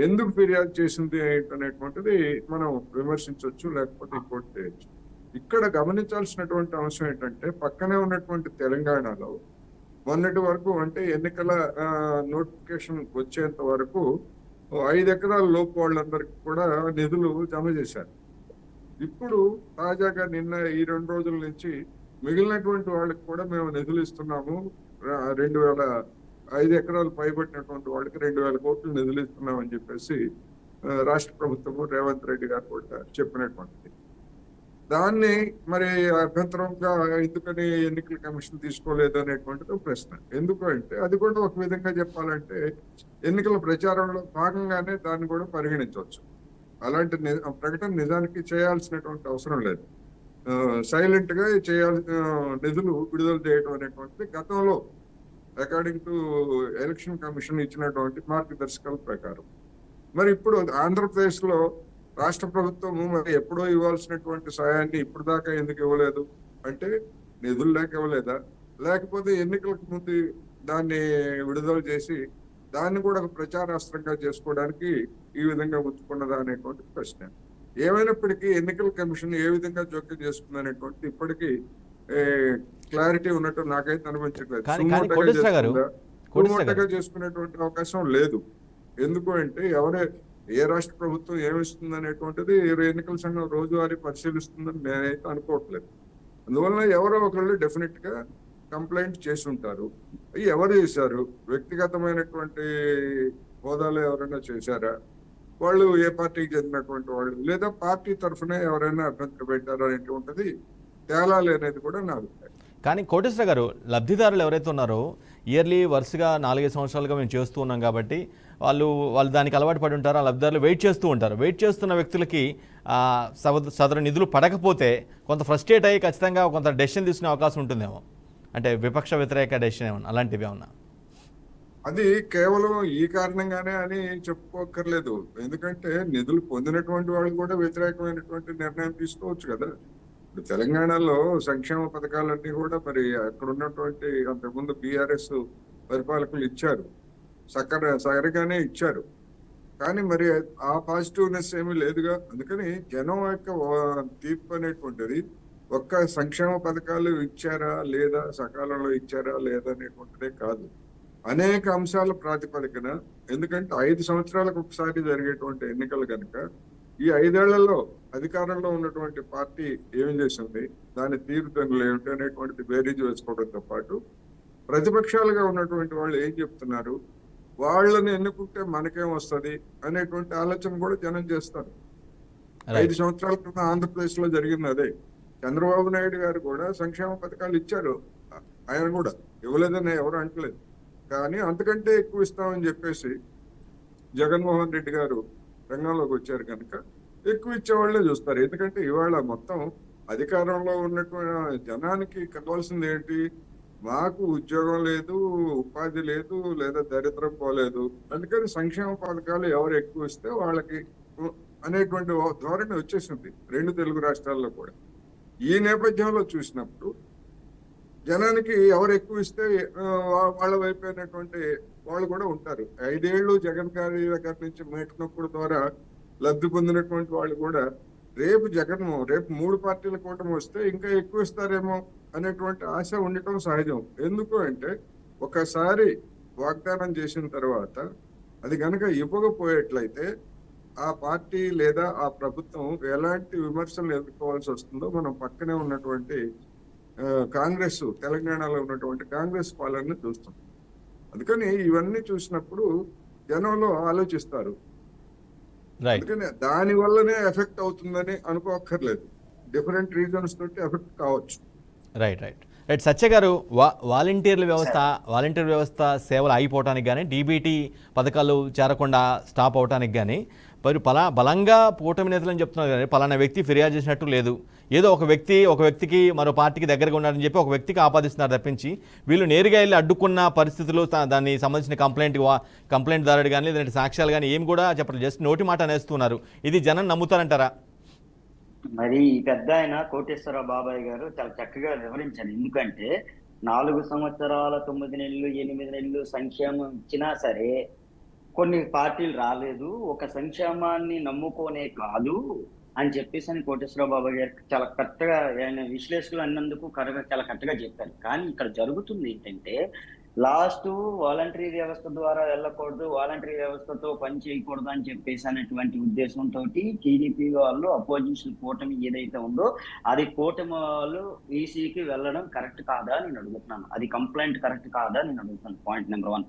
ఎందుకు ఫిర్యాదు చేసింది అనేటువంటిది మనం విమర్శించవచ్చు, లేకపోతే ఇంకోటి చేయొచ్చు. ఇక్కడ గమనించాల్సినటువంటి అంశం ఏంటంటే పక్కనే ఉన్నటువంటి తెలంగాణలో మొన్నటి వరకు అంటే ఎన్నికల నోటిఫికేషన్ వచ్చేంత వరకు 5 ఎకరాల లోపు వాళ్ళందరికీ కూడా నిధులు జమ చేశారు. ఇప్పుడు తాజాగా నిన్న ఈ 2 రోజుల నుంచి మిగిలినటువంటి వాళ్ళకి కూడా మేము నిధులు ఇస్తున్నాము, 5 ఎకరాలు పైబట్టినటువంటి వాళ్ళకి 2000 కోట్లు నిధులు ఇస్తున్నామని చెప్పేసి రాష్ట్ర ప్రభుత్వము రేవంత్ రెడ్డి గారు కూడా చెప్పినటువంటిది. దాన్ని మరి అభ్యంతరంగా ఎందుకని ఎన్నికల కమిషన్ తీసుకోలేదు అనేటువంటిది ప్రశ్న. ఎందుకు అంటే అది కూడా ఒక విధంగా చెప్పాలంటే ఎన్నికల ప్రచారంలో భాగంగానే దాన్ని కూడా పరిగణించవచ్చు. అలాంటి ప్రకటన నిజానికి చేయాల్సినటువంటి అవసరం లేదు. సైలెంట్ గా నిధులు విడుదల చేయడం అనేటువంటిది గతంలో అకార్డింగ్ టు ఎలక్షన్ కమిషన్ ఇచ్చినటువంటి మార్గదర్శకాల ప్రకారం. మరి ఇప్పుడు ఆంధ్రప్రదేశ్ లో రాష్ట్ర ప్రభుత్వము మరి ఎప్పుడో ఇవ్వాల్సినటువంటి సాయాన్ని ఇప్పుడు దాకా ఎందుకు ఇవ్వలేదు అంటే నిధులు లేక ఇవ్వలేదా, లేకపోతే ఎన్నికలకు ముందు దాన్ని విడుదల చేసి దాన్ని కూడా ఒక ప్రచారాస్త్రంగా చేసుకోవడానికి ఈ విధంగా ఉంచుకున్నదా అనేటువంటి ప్రశ్న. ఏమైనప్పటికీ ఎన్నికల కమిషన్ ఏ విధంగా జోక్యం చేసుకుంది అనేటువంటి ఇప్పటికీ క్లారిటీ ఉన్నట్టు నాకైతే అనిపించట్లేదు. చేసుకునేటువంటి అవకాశం లేదు. ఎందుకు అంటే ఏ రాష్ట్ర ప్రభుత్వం ఏమిస్తుంది అనేటువంటిది ఎన్నికల సంఘం రోజువారీ పరిశీలిస్తుందని నేనైతే అనుకోవట్లేదు. అందువలన ఎవరో ఒకళ్ళు డెఫినెట్ గా కంప్లైంట్ చేసి ఉంటారు. అవి ఎవరు చేశారు? వ్యక్తిగతమైనటువంటి హోదాలో ఎవరైనా చేశారా, వాళ్ళు ఏ పార్టీకి చెందినటువంటి వాళ్ళు, లేదా పార్టీ తరఫున ఎవరైనా అభ్యంతరం పెట్టారా అనేటువంటిది తేలాలి అనేది కూడా నా అభిప్రాయం. కానీ కోటేశ్వర గారు, లబ్ధిదారులు ఎవరైతే ఉన్నారో ఇయర్లీ వరుసగా 4-5 సంవత్సరాలుగా మేము చేస్తూ ఉన్నాం కాబట్టి వాళ్ళు దానికి అలవాటు పడి ఉంటారు. ఆ లబ్ధిదారులు వెయిట్ చేస్తూ ఉంటారు. వెయిట్ చేస్తున్న వ్యక్తులకి సదరు నిధులు పడకపోతే కొంత ఫ్రస్ట్రేట్ అయ్యి ఖచ్చితంగా కొంత డెసిషన్ తీసుకునే అవకాశం ఉంటుందేమో. అంటే విపక్ష వ్యతిరేక డెసిషన్ ఏమన్నా అలాంటివి ఏమన్నా? అది కేవలం ఈ కారణంగానే అని చెప్పుకోక్కర్లేదు. ఎందుకంటే నిధులు పొందినటువంటి వాళ్ళు కూడా వ్యతిరేకమైనటువంటి నిర్ణయం తీసుకోవచ్చు కదా. ఇప్పుడు తెలంగాణలో సంక్షేమ పథకాలన్నీ కూడా మరి అక్కడ ఉన్నటువంటి అంతకుముందు బీఆర్ఎస్ పరిపాలకులు ఇచ్చారు, సరిగానే ఇచ్చారు. కానీ మరి ఆ పాజిటివ్నెస్ ఏమీ లేదుగా. అందుకని జనం యొక్క తీర్పు అనేటువంటిది ఒక్క సంక్షేమ పథకాలు ఇచ్చారా లేదా, సకాలంలో ఇచ్చారా లేదా అనేటువంటిదే కాదు, అనేక అంశాల ప్రాతిపదికన. ఎందుకంటే 5 సంవత్సరాలకు ఒకసారి జరిగేటువంటి ఎన్నికలు కనుక ఈ 5 ఏళ్లలో అధికారంలో ఉన్నటువంటి పార్టీ ఏం చేసింది, దాని తీరుతెన్నులు ఏమిటి అనేటువంటిది బేరీజ్ వేసుకోవడంతో పాటు ప్రతిపక్షాలుగా ఉన్నటువంటి వాళ్ళు ఏం చెప్తున్నారు, వాళ్ళని ఎన్నుకుంటే మనకేం వస్తుంది అనేటువంటి ఆలోచన కూడా జనం చేస్తారు. 5 సంవత్సరాల క్రితం ఆంధ్రప్రదేశ్ లో జరిగింది అదే. చంద్రబాబు నాయుడు గారు కూడా సంక్షేమ పథకాలు ఇచ్చారు, ఆయన కూడా ఇవ్వలేదని ఎవరు అంటలేదు. కానీ అంతకంటే ఎక్కువ ఇస్తామని చెప్పేసి జగన్మోహన్ రెడ్డి గారు రంగంలోకి వచ్చారు కనుక ఎక్కువ ఇచ్చేవాళ్ళే చూస్తారు. ఎందుకంటే ఇవాళ మొత్తం అధికారంలో ఉన్నటువంటి జనానికి కావాల్సింది ఏంటి? మాకు ఉద్యోగం లేదు, ఉపాధి లేదు, లేదా దరిద్రం పోలేదు, అందుకని సంక్షేమ పథకాలు ఎవరు ఎక్కువ ఇస్తే వాళ్ళకి అనేటువంటి ధోరణి వచ్చేసింది 2 తెలుగు రాష్ట్రాల్లో కూడా. ఈ నేపథ్యంలో చూసినప్పుడు జనానికి ఎవరు ఎక్కువ ఇస్తే వాళ్ళ వైపు అయినటువంటి వాళ్ళు కూడా ఉంటారు. 5 ఏళ్ళు జగన్ గారి దగ్గర నుంచి మేటినప్పుడు ద్వారా లబ్ధి పొందినటువంటి వాళ్ళు కూడా రేపు 3 పార్టీల కూటమి వస్తే ఇంకా ఎక్కువ ఇస్తారేమో అనేటువంటి ఆశ ఉండటం సహజం. ఎందుకు అంటే ఒకసారి వాగ్దానం చేసిన తర్వాత అది కనుక ఇవ్వకపోయేట్లయితే ఆ పార్టీ లేదా ఆ ప్రభుత్వం ఎలాంటి విమర్శలు ఎదుర్కోవాల్సి వస్తుందో మనం పక్కనే ఉన్నటువంటి కాంగ్రెస్, తెలంగాణలో ఉన్నటువంటి కాంగ్రెస్ పాలనని చూస్తాం. అందుకని ఇవన్నీ చూసినప్పుడు జనంలో ఆలోచిస్తారు. అందుకని దాని వల్లనే ఎఫెక్ట్ అవుతుందని అనుకోక్కర్లేదు. డిఫరెంట్ రీజన్స్ తోటి ఎఫెక్ట్ కావచ్చు. రైట్. సత్య గారు, వాలంటీర్ వ్యవస్థ సేవలు ఆగిపోవటానికి కానీ, డీబీటీ పథకాలు చేరకుండా స్టాప్ అవడానికి కానీ మరి బలంగా కూటమి నేతలని చెప్తున్నారు కానీ పలానా వ్యక్తి ఫిర్యాదు చేసినట్టు లేదు. ఏదో ఒక వ్యక్తికి మరో పార్టీకి దగ్గరగా ఉన్నారని చెప్పి ఒక వ్యక్తికి ఆపాదిస్తున్నారు తప్పించి వీళ్ళు నేరుగా వెళ్ళి అడ్డుకున్న పరిస్థితులు, దాన్ని సంబంధించిన కంప్లైంట్ దారుడు కానీ లేదంటే సాక్ష్యాలు కానీ ఏమి కూడా చెప్పలేదు. జస్ట్ నోటి మాట అనేస్తున్నారు. ఇది జనం నమ్ముతారంటారా? మరి ఈ పెద్ద ఆయన కోటేశ్వరరావు బాబాయ్ గారు చాలా చక్కగా వివరించారు. ఎందుకంటే 4 సంవత్సరాల 9 నెలలు 8 నెలలు సంక్షేమం ఇచ్చినా సరే కొన్ని పార్టీలు రాలేదు, ఒక సంక్షేమాన్ని నమ్ముకోనే కాదు అని చెప్పేసి అని కోటేశ్వరరావు బాబాయ్ గారు చాలా కరెక్ట్గా, ఆయన విశ్లేషకులు అన్నందుకు చాలా కరెక్ట్గా చెప్పారు. కానీ ఇక్కడ జరుగుతుంది ఏంటంటే లాస్ట్ వాలంటరీ వ్యవస్థ ద్వారా వెళ్ళకూడదు, వాలంటరీ వ్యవస్థతో పని చేయకూడదు అని చెప్పేసి అనేటువంటి ఉద్దేశంతో టీడీపీ వాళ్ళు అపోజిషన్ కూటమి ఏదైతే ఉందో అది కూటమి వాళ్ళు ఈసీకి వెళ్ళడం కరెక్ట్ కాదా నేను అడుగుతున్నాను. అది కంప్లైంట్ కరెక్ట్ కాదా నేను అడుగుతున్నాను. Point number 1.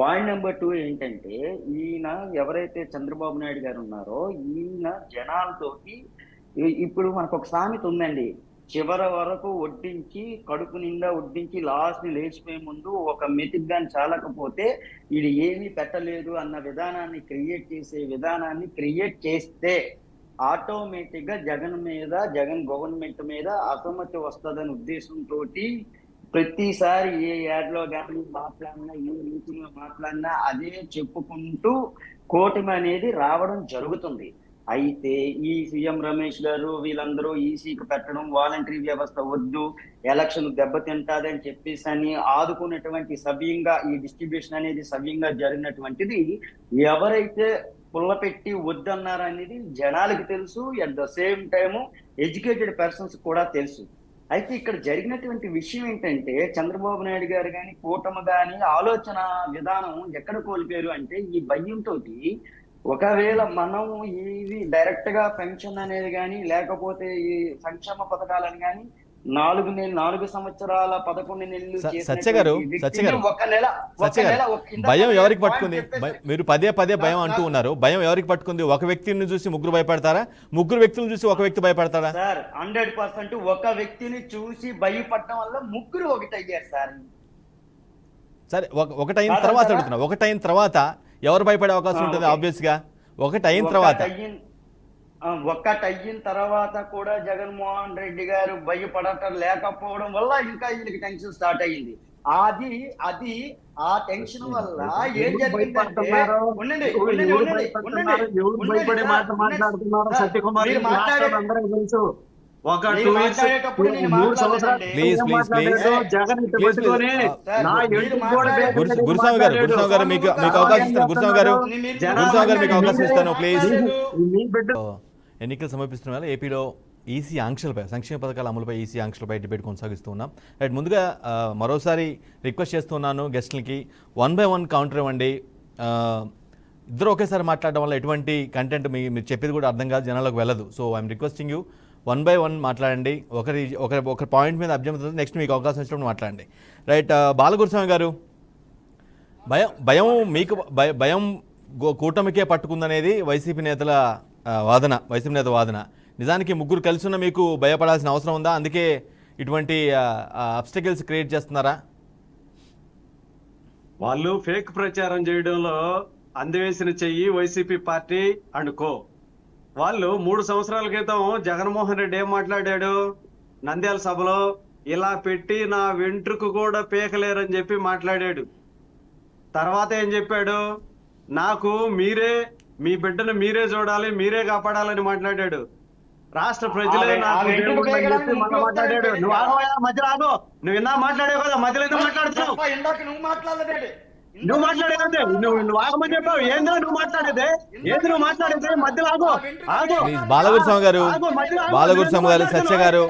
పాయింట్ నెంబర్ 2 ఏంటంటే ఈయన ఎవరైతే చంద్రబాబు నాయుడు గారు ఉన్నారో ఈయన జనాలతోటి ఇప్పుడు మనకు ఒక సామెత ఉందండి, చివరి వరకు వడ్డించి కడుపు నిండా వడ్డించి లాస్ట్ ని లేచిపోయే ముందు ఒక మెతుకు గాని చాలకపోతే ఇది ఏమీ పెట్టలేదు అన్న విధానాన్ని క్రియేట్ చేస్తే ఆటోమేటిక్ గా జగన్ గవర్నమెంట్ మీద అసమ్మతి వస్తుందనే ఉద్దేశంతో ప్రతిసారి ఏ యాడ్లో కానీ మాట్లాడినా, ఏ మీటింగ్లో మాట్లాడినా అదే చెప్పుకుంటూ కూటమి అనేది రావడం జరుగుతుంది. అయితే ఈ సీఎం రమేష్ గారు వీళ్ళందరూ ఈసీకి పెట్టడం, వాలంటరీ వ్యవస్థ వద్దు, ఎలక్షన్ దెబ్బతింటాది అని చెప్పేసి అని ఆదుకున్నటువంటి సవ్యంగా ఈ డిస్ట్రిబ్యూషన్ అనేది సవ్యంగా జరిగినటువంటిది ఎవరైతే పుల్లపెట్టి వద్దన్నారనేది జనాలకి తెలుసు. At the same time educated persons కూడా తెలుసు. అయితే ఇక్కడ జరిగినటువంటి విషయం ఏంటంటే చంద్రబాబు నాయుడు గారు కానీ కూటమి కానీ ఆలోచన విధానం ఎక్కడ కోల్పోయారు అంటే ఈ భయంతో ఒకవేళ మనం ఇది డైరెక్ట్ గా పెన్షన్ అనేది కానీ లేకపోతే ఈ సంక్షేమ పథకాలని కానీ 4 సంవత్సరాల 11 నెలలు సత్య గారు భయం ఎవరికి పట్టుకుంది? మీరు పదే భయం అంటూ ఉన్నారు. భయం ఎవరికి పట్టుకుంది? ఒక వ్యక్తిని చూసి ముగ్గురు భయపడతారా? ముగ్గురు వ్యక్తులను చూసి ఒక వ్యక్తి భయపడతారా? సార్ 100% ఒక వ్యక్తిని చూసి భయపడటం వల్ల ముగ్గురు ఒకటయ్యారు సార్. సరే, ఒకటైన తర్వాత అడుగుతున్నా, ఒకటైన తర్వాత ఎవరు భయపడే అవకాశం ఉంటుంది? ఆబ్వియస్ గా ఒకటైన తర్వాత కూడా జగన్మోహన్ రెడ్డి గారు భయపడటం లేకపోవడం వల్ల ఇంకా వీళ్ళకి టెన్షన్ స్టార్ట్ అయ్యింది. అది ఆ టెన్షన్ వల్ల ఏం జరిగిందంటే గురుస్వామి గారు మీకు అవకాశం ఇస్తాను. గురుస్వామి గారు మీకు అవకాశం ఇస్తాను ప్లీజ్. ఎన్నికలు సమర్పిస్తున్న వేళ ఏపీలో ఈసీ ఆంక్షలపై, సంక్షేమ పథకాల అమలుపై ఈసీ ఆంక్షలపై డిబేట్ కొనసాగిస్తూ ఉన్నాం. రైట్, ముందుగా మరోసారి రిక్వెస్ట్ చేస్తున్నాను గెస్టులకి 1 by 1 కౌంటర్ ఇవ్వండి. ఇద్దరు ఒకేసారి మాట్లాడడం వల్ల ఎటువంటి కంటెంట్ మీరు చెప్పేది కూడా అర్థం కాదు, జనాలకు వెళ్ళదు. So I'm requesting you 1 by 1 మాట్లాడండి. ఒక పాయింట్ మీద అభ్యర్థి నెక్స్ట్ మీకు అవకాశం ఇచ్చినప్పుడు మాట్లాడండి. రైట్, బాలగురుస్వామి గారు, భయం కూటమికే పట్టుకుందనేది వైసీపీ నేత వాదన. నిజానికి ముగ్గురు కలిసి ఉన్న మీకు భయపడాల్సిన అవసరం ఉందా? అందుకే ఇటువంటి అబ్స్టకిల్స్ క్రియేట్ చేస్తున్నారా? వాళ్ళు ఫేక్ ప్రచారం చేయడంలో అందివేసిన చెయ్యి వైసీపీ పార్టీ అనుకో. వాళ్ళు 3 సంవత్సరాల క్రితం జగన్మోహన్ రెడ్డి ఏం మాట్లాడాడు నంద్యాల సభలో, ఇలా పెట్టి నా వెంట్రుకు కూడా పీకలేరని చెప్పి మాట్లాడాడు. తర్వాత ఏం చెప్పాడు, నాకు మీరే మీ బిడ్డను మీరే చూడాలి, మీరే కాపాడాలని మాట్లాడాడు. రాష్ట్ర ప్రజలే నాకు దేవుళ్ళు అని చెప్పి మళ్ళీ మాట్లాడాడు. నువ్వు ఆగోయా, మధ్యలో ఆగో. నువ్వు ఇందా మాట్లాడావు కదా, మధ్యలో ఎందుకు మాట్లాడుతున్నావు? నువ్వు మాట్లాడేది నువ్వు ఆగమని చెప్పావు. ఏందో నువ్వు మాట్లాడేది, ఏంది నువ్వు మాట్లాడేది? మధ్యలో ఆగో, ఆగో. ప్లీజ్ బాలగురుస్వామి గారు, బాలగురుస్వామి గారు, సత్య గారు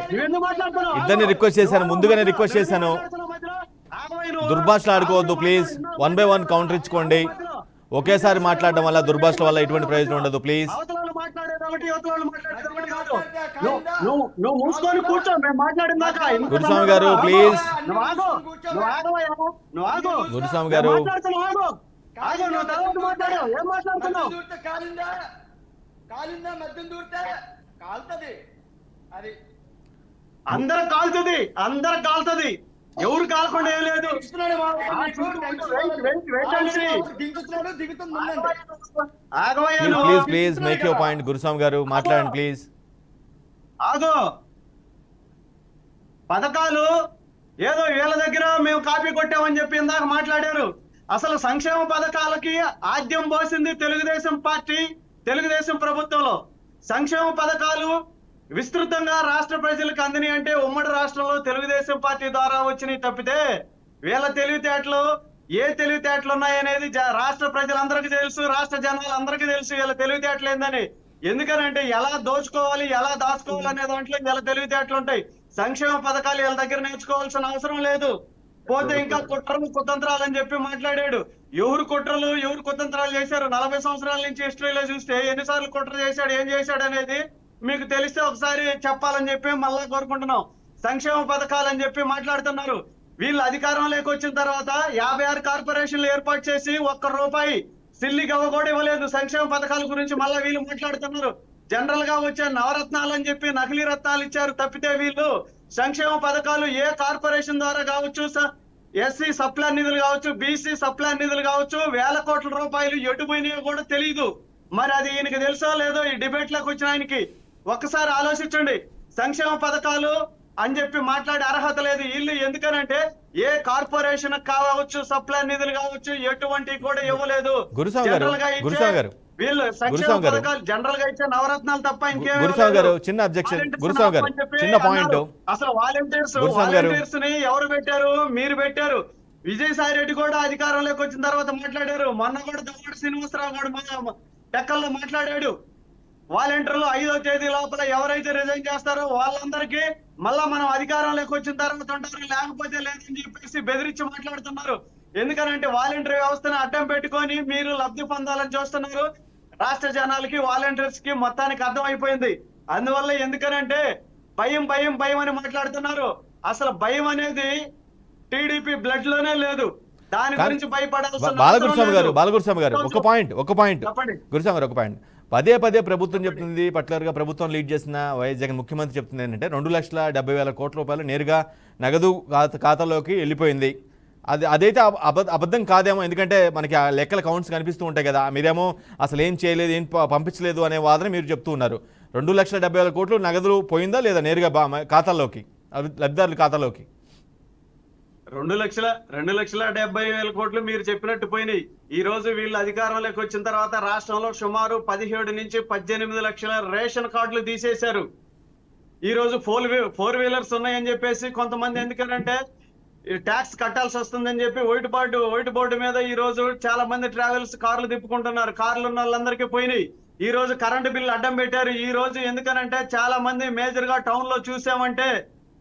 ఇద్దరిని రిక్వెస్ట్ చేశాను, ముందుగానే రిక్వెస్ట్ చేశాను, దుర్భాషలు ఆడుకోవద్దు ప్లీజ్. 1 by 1 కౌంటర్ ఇచ్చుకోండి. ఒకేసారి మాట్లాడడం వల్ల దుర్భాషల వల్ల ఎటువంటి ప్రయోజనం ఉండదు ప్లీజ్. నువ్వు మూసుకొని కూర్చో, మేము మాట్లాడిన దాకా. గురుస్వామి గారు ప్లీజ్. గురుస్వామి గారు అందరు కాలుతుంది, అందరు కాలుతుంది. ఎవరు కాలకుండా ఏం లేదు. Please please make your point. Guruswami గారు మాట్లాడండి ప్లీజ్. ఆగో. పథకాలు ఏదో వీళ్ళ దగ్గర మేము కాపీ కొట్టామని చెప్పి ఇందాక మాట్లాడారు. అసలు సంక్షేమ పథకాలకి ఆద్యం పోసింది తెలుగుదేశం పార్టీ, తెలుగుదేశం ప్రభుత్వంలో. సంక్షేమ పథకాలు విస్తృతంగా రాష్ట్ర ప్రజలకు అందిని అంటే ఉమ్మడి రాష్ట్రంలో తెలుగుదేశం పార్టీ ద్వారా వచ్చినాయి తప్పితే వీళ్ళ తెలివితేటలు ఏ తెలివితేటలు ఉన్నాయనేది రాష్ట్ర ప్రజలందరికీ తెలుసు, రాష్ట్ర జనాలందరికీ తెలుసు వీళ్ళ తెలివితేటలు ఏందని. ఎందుకనంటే ఎలా దోచుకోవాలి, ఎలా దాచుకోవాలి అనే దాంట్లో వీళ్ళ తెలివితేటలు ఉంటాయి. సంక్షేమ పథకాలు వీళ్ళ దగ్గర నేర్చుకోవాల్సిన అవసరం లేదు. పోతే ఇంకా కుట్రలు కుతంత్రాలు అని చెప్పి మాట్లాడాడు. ఎవరు కుట్రలు ఎవరు కుతంత్రాలు చేశారు? 40 సంవత్సరాల నుంచి హిస్టరీలో చూస్తే ఎన్నిసార్లు కుట్ర చేశాడు, ఏం చేశాడు అనేది మీకు తెలిస్తే ఒకసారి చెప్పాలని చెప్పి మళ్ళా కోరుకుంటున్నాం. సంక్షేమ పథకాలు అని చెప్పి మాట్లాడుతున్నారు. వీళ్ళు అధికారంలోకి వచ్చిన తర్వాత 56 కార్పొరేషన్లు ఏర్పాటు చేసి ₹1 సిల్లి గవ్వ కూడా ఇవ్వలేదు. సంక్షేమ పథకాల గురించి మళ్ళా వీళ్ళు మాట్లాడుతున్నారు. జనరల్ గా వచ్చే నవరత్నాలు అని చెప్పి నకిలీ రత్నాలు ఇచ్చారు తప్పితే వీళ్ళు సంక్షేమ పథకాలు ఏ కార్పొరేషన్ ద్వారా కావచ్చు, ఎస్సీ సప్లాన్ నిధులు కావచ్చు, బీసీ సప్లాన్ నిధులు కావచ్చు, ₹1,000 కోట్ల ఎటుపోయినాయో కూడా తెలియదు. మరి అది ఈయనకి తెలుసో లేదో ఈ డిబేట్ లోకి వచ్చిన ఆయనకి ఒక్కసారి ఆలోచించండి. సంక్షేమ పథకాలు అని చెప్పి మాట్లాడే అర్హత లేదు వీళ్ళు. ఎందుకనంటే ఏ కార్పొరేషన్ కావచ్చు, సప్లాన్ నిధులు కావచ్చు, ఎటువంటి కూడా ఇవ్వలేదు. వీళ్ళు సంక్షేమ పథకాలు జనరల్ గా ఇచ్చే నవరత్నాలు తప్ప ఇంకేం. గురుస్వామి గారు చిన్న అబ్జెక్షన్. గురుస్వామి గారు చిన్న పాయింట్. అసలు వాలంటీర్స్ ని ఎవరు పెట్టారు? మీరు పెట్టారు. విజయసాయి రెడ్డి కూడా అధికారంలోకి వచ్చిన తర్వాత మాట్లాడారు. మొన్న కూడా దొంగడు శ్రీనివాసరావు కూడా టెక్కల్లో మాట్లాడాడు. వాలంటీర్లు 5వ తేదీ లోపల ఎవరైతే రిజైన్ చేస్తారో వాళ్ళందరికీ మళ్ళా మనం అధికారంలోకి వచ్చిన తర్వాత ఉంటారు, లేకపోతే లేదని చెప్పేసి బెదిరించి మాట్లాడుతున్నారు. ఎందుకనంటే వాలంటీర్ వ్యవస్థను అడ్డం పెట్టుకొని మీరు లబ్ధి పొందాలని చూస్తున్నారు. రాష్ట్ర జనాలకి వాలంటీర్స్ కి మొత్తానికి అర్థం అయిపోయింది. అందువల్ల ఎందుకనంటే భయం భయం భయం అని మాట్లాడుతున్నారు. అసలు భయం అనేది టీడీపీ బ్లడ్ లోనే లేదు. దాని గురించి భయపడాల్సిన బాలగురుస్వామి గారు ఒక పాయింట్ గురుస్వామి గారు ఒక పాయింట్. పదే ప్రభుత్వం చెప్తుంది, పర్టికులర్గా ప్రభుత్వం లీడ్ చేసిన వైఎస్ జగన్ ముఖ్యమంత్రి చెప్తుంది ఏంటంటే 2,70,000 కోట్ల రూపాయలు నేరుగా నగదు ఖాతాలోకి వెళ్ళిపోయింది. అదైతే అబద్ధం కాదేమో, ఎందుకంటే మనకి ఆ లెక్కల కౌంట్స్ కనిపిస్తూ ఉంటాయి కదా. మీరేమో అసలు ఏం చేయలేదు, ఏం పంపించలేదు అనే వాదన మీరు చెప్తూ ఉన్నారు. 2,70,000 కోట్లు నగదులు పోయిందా లేదా నేరుగా ఖాతాల్లోకి, లబ్ధిదారుల ఖాతాలోకి? 2,70,000 కోట్లు మీరు చెప్పినట్టు పోయినాయి. ఈ రోజు వీళ్ళు అధికారంలోకి వచ్చిన తర్వాత రాష్ట్రంలో సుమారు 17 నుంచి 18 లక్షల రేషన్ కార్డులు తీసేశారు. ఈ రోజు 4 వీలర్స్ ఉన్నాయని చెప్పేసి కొంతమంది ఎందుకంటే ట్యాక్స్ కట్టాల్సి వస్తుందని చెప్పి వైట్ బోర్డు మీద ఈ రోజు చాలా మంది ట్రావెల్స్ కార్లు తిప్పుకుంటున్నారు. కార్లు ఉన్న వాళ్ళందరికీ పోయినాయి. ఈ రోజు కరెంటు బిల్లు అడ్డం పెట్టారు. ఈ రోజు ఎందుకనంటే చాలా మంది మేజర్ గా టౌన్ లో చూసామంటే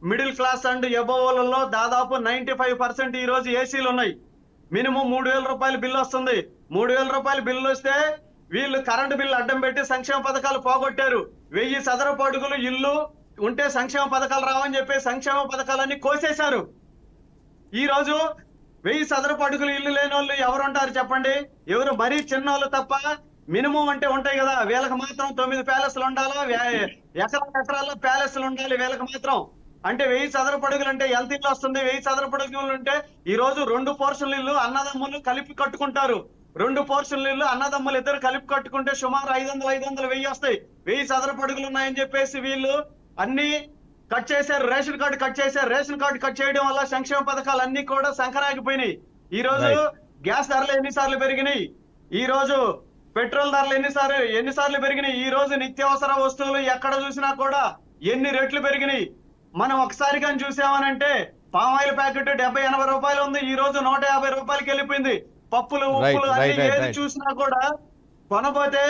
మిడిల్ క్లాస్ అండ్ ఎబోవోలలో దాదాపు 95% ఈ రోజు ఏసీలు ఉన్నాయి. మినిమం 3,000 రూపాయల బిల్లు వస్తుంది. 3,000 రూపాయల బిల్లు వస్తే వీళ్ళు కరెంటు బిల్లు అడ్డం పెట్టి సంక్షేమ పథకాలు పోగొట్టారు. 1000 చదరపు అడుగులు ఇల్లు ఉంటే సంక్షేమ పథకాలు రావని చెప్పి సంక్షేమ పథకాలన్నీ కోసేశారు. ఈ రోజు 1000 చదరపు అడుగులు ఇల్లు లేని వాళ్ళు ఎవరుంటారు చెప్పండి? ఎవరు మరీ చిన్న వాళ్ళు తప్ప. మినిమం అంటే ఉంటాయి కదా, వీళ్ళకి మాత్రం 9 ప్యాలెస్లు ఉండాలా, ఎకరాల్లో ప్యాలెస్లు ఉండాలి వీళ్ళకి మాత్రం. అంటే 1000 చదరపు అడుగులు అంటే ఎంత ఇల్లు వస్తుంది? 1000 చదరపు అడుగులు ఉంటే ఈ రోజు 2 పోర్షన్లు ఇల్లు అన్నదమ్ములు కలిపి కట్టుకుంటారు. 2 పోర్షన్లు ఇల్లు అన్నదమ్ములు ఇద్దరు కలిపి కట్టుకుంటే సుమారు 500 1000 వస్తాయి. 1000 చదరపు అడుగులు ఉన్నాయని చెప్పేసి వీళ్ళు అన్ని కట్ చేశారు. రేషన్ కార్డు కట్ చేశారు. రేషన్ కార్డు కట్ చేయడం వల్ల సంక్షేమ పథకాలు అన్ని కూడా సంకరాగిపోయినాయి. ఈ రోజు గ్యాస్ ధరలు ఎన్నిసార్లు పెరిగినాయి, ఈ రోజు పెట్రోల్ ధరలు ఎన్నిసార్లు పెరిగినాయి, ఈ రోజు నిత్యావసర వస్తువులు ఎక్కడ చూసినా కూడా ఎన్ని రెట్లు పెరిగినాయి. మనం ఒకసారి కానీ చూసామనంటే పామాయిల్ ప్యాకెట్ 70-80 రూపాయలు ఉంది, ఈ రోజు 150 రూపాయలకి వెళ్ళిపోయింది. పప్పులు ఉప్పులు అన్ని ఏది చూసినా కూడా కొనబోతే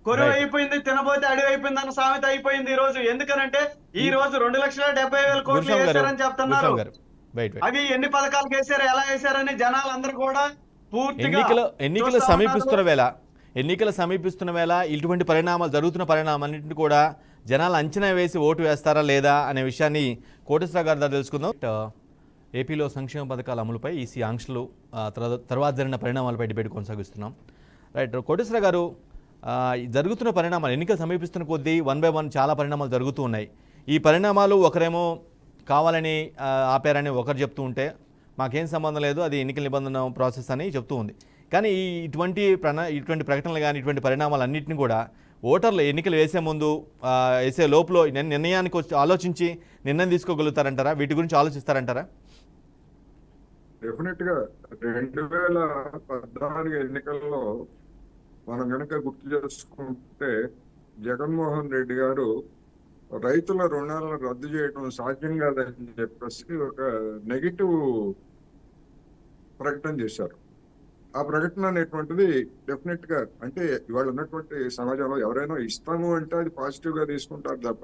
కొరువు అయిపోయింది, తినబోతే అడివి అయిపోయింది అన్న సామెత అయిపోయింది ఈ రోజు. ఎందుకనంటే ఈ రోజు 2,70,000 కోట్లు వేశారని చెప్తున్నారు. అవి ఎన్ని పథకాలకు వేశారు, ఎలా వేశారని జనాలందరూ కూడా పూర్తిగా ఎన్నికలు సమీపిస్తున్న వేళ ఇటువంటి పరిణామాలు జరుగుతున్న పరిణామాలన్నింటినీ కూడా జనాలు అంచనా వేసి ఓటు వేస్తారా లేదా అనే విషయాన్ని కోటేశ్వరరావు గారి ద్వారా తెలుసుకుందాం. ఏపీలో సంక్షేమ పథకాల అమలుపై ఈసీ ఆంక్షలు తర్వాత జరిగిన పరిణామాలపై డిబేట్ కొనసాగిస్తున్నాం. రైట్ కోటేశ్వరరావు గారు, జరుగుతున్న పరిణామాలు ఎన్నికలు సమీపిస్తున్న కొద్దీ 1 by 1 చాలా పరిణామాలు జరుగుతూ ఉన్నాయి. ఈ పరిణామాలు ఒకరేమో కావాలని ఆపారని ఒకరు చెప్తూ ఉంటే మాకేం సంబంధం లేదు, అది ఎన్నికల నిబంధన ప్రాసెస్ అని చెప్తూ ఉంది. కానీ ఇటువంటి ప్రకటనలు కానీ ఇటువంటి పరిణామాలన్నింటినీ కూడా ఓటర్లు ఎన్నికలు వేసే ముందు వేసే లోపల నిర్ణయానికి ఆలోచించి నిర్ణయం తీసుకోగలుగుతారంటారా? వీటి గురించి ఆలోచిస్తారంటారా? డెఫినెట్ గా 2014 ఎన్నికల్లో మనం కనుక గుర్తు చేసుకుంటే జగన్మోహన్ రెడ్డి గారు రైతుల రుణాలను రద్దు చేయడం సాధ్యం కాదని చెప్పేసి ఒక నెగిటివ్ ప్రకటన చేశారు. ఆ ప్రకటన అనేటువంటిది డెఫినెట్ గా అంటే ఇవాళ ఉన్నటువంటి సమాజంలో ఎవరైనా ఇస్తాము అంటే అది పాజిటివ్ గా తీసుకుంటారు తప్ప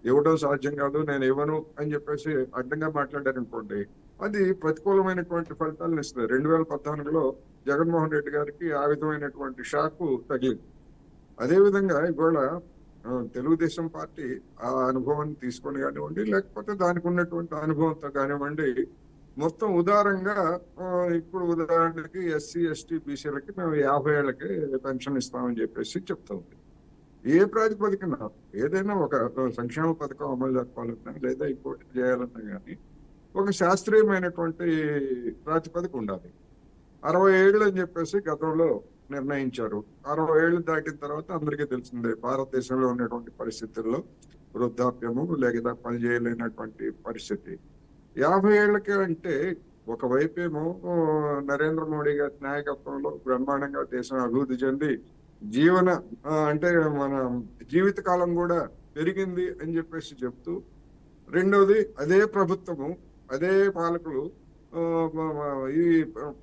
ఇవ్వడం సాధ్యం కాదు, నేను ఇవ్వను అని చెప్పేసి అడ్డంగా మాట్లాడారు అనుకోండి, అది ప్రతికూలమైనటువంటి ఫలితాలను ఇస్తుంది. 2014లో జగన్మోహన్ రెడ్డి గారికి ఆ విధమైనటువంటి షాక్ తగిలింది. అదేవిధంగా ఇవాళ తెలుగుదేశం పార్టీ ఆ అనుభవాన్ని తీసుకొని కానివ్వండి, లేకపోతే దానికి ఉన్నటువంటి అనుభవంతో కానివ్వండి, మొత్తం ఉదారంగా ఇప్పుడు ఉదాహరణకి ఎస్సీ ఎస్టీ బీసీలకి మేము 50 ఏళ్ళకి పెన్షన్ ఇస్తామని చెప్పేసి చెప్తా ఉంది. ఏ ప్రాతిపదికన ఏదైనా ఒక సంక్షేమ పథకం అమలు జరపాలన్నా లేదా ఇంకోటి చేయాలన్నా కానీ ఒక శాస్త్రీయమైనటువంటి ప్రాతిపదిక ఉండాలి. 60 ఏళ్ళు అని చెప్పేసి గతంలో నిర్ణయించారు. 60 ఏళ్ళు దాటిన తర్వాత అందరికీ తెలిసిందే భారతదేశంలో ఉన్నటువంటి పరిస్థితుల్లో వృద్ధాప్యము లేదా పని చేయలేనటువంటి పరిస్థితి. 50 ఏళ్ళకి అంటే ఒకవైపేమో నరేంద్ర మోడీ గారి నాయకత్వంలో బ్రహ్మాండంగా దేశం అభివృద్ధి చెంది అంటే మన జీవిత కాలం కూడా పెరిగింది అని చెప్పేసి చెప్తూ, రెండవది అదే ప్రభుత్వము అదే పాలకులు ఈ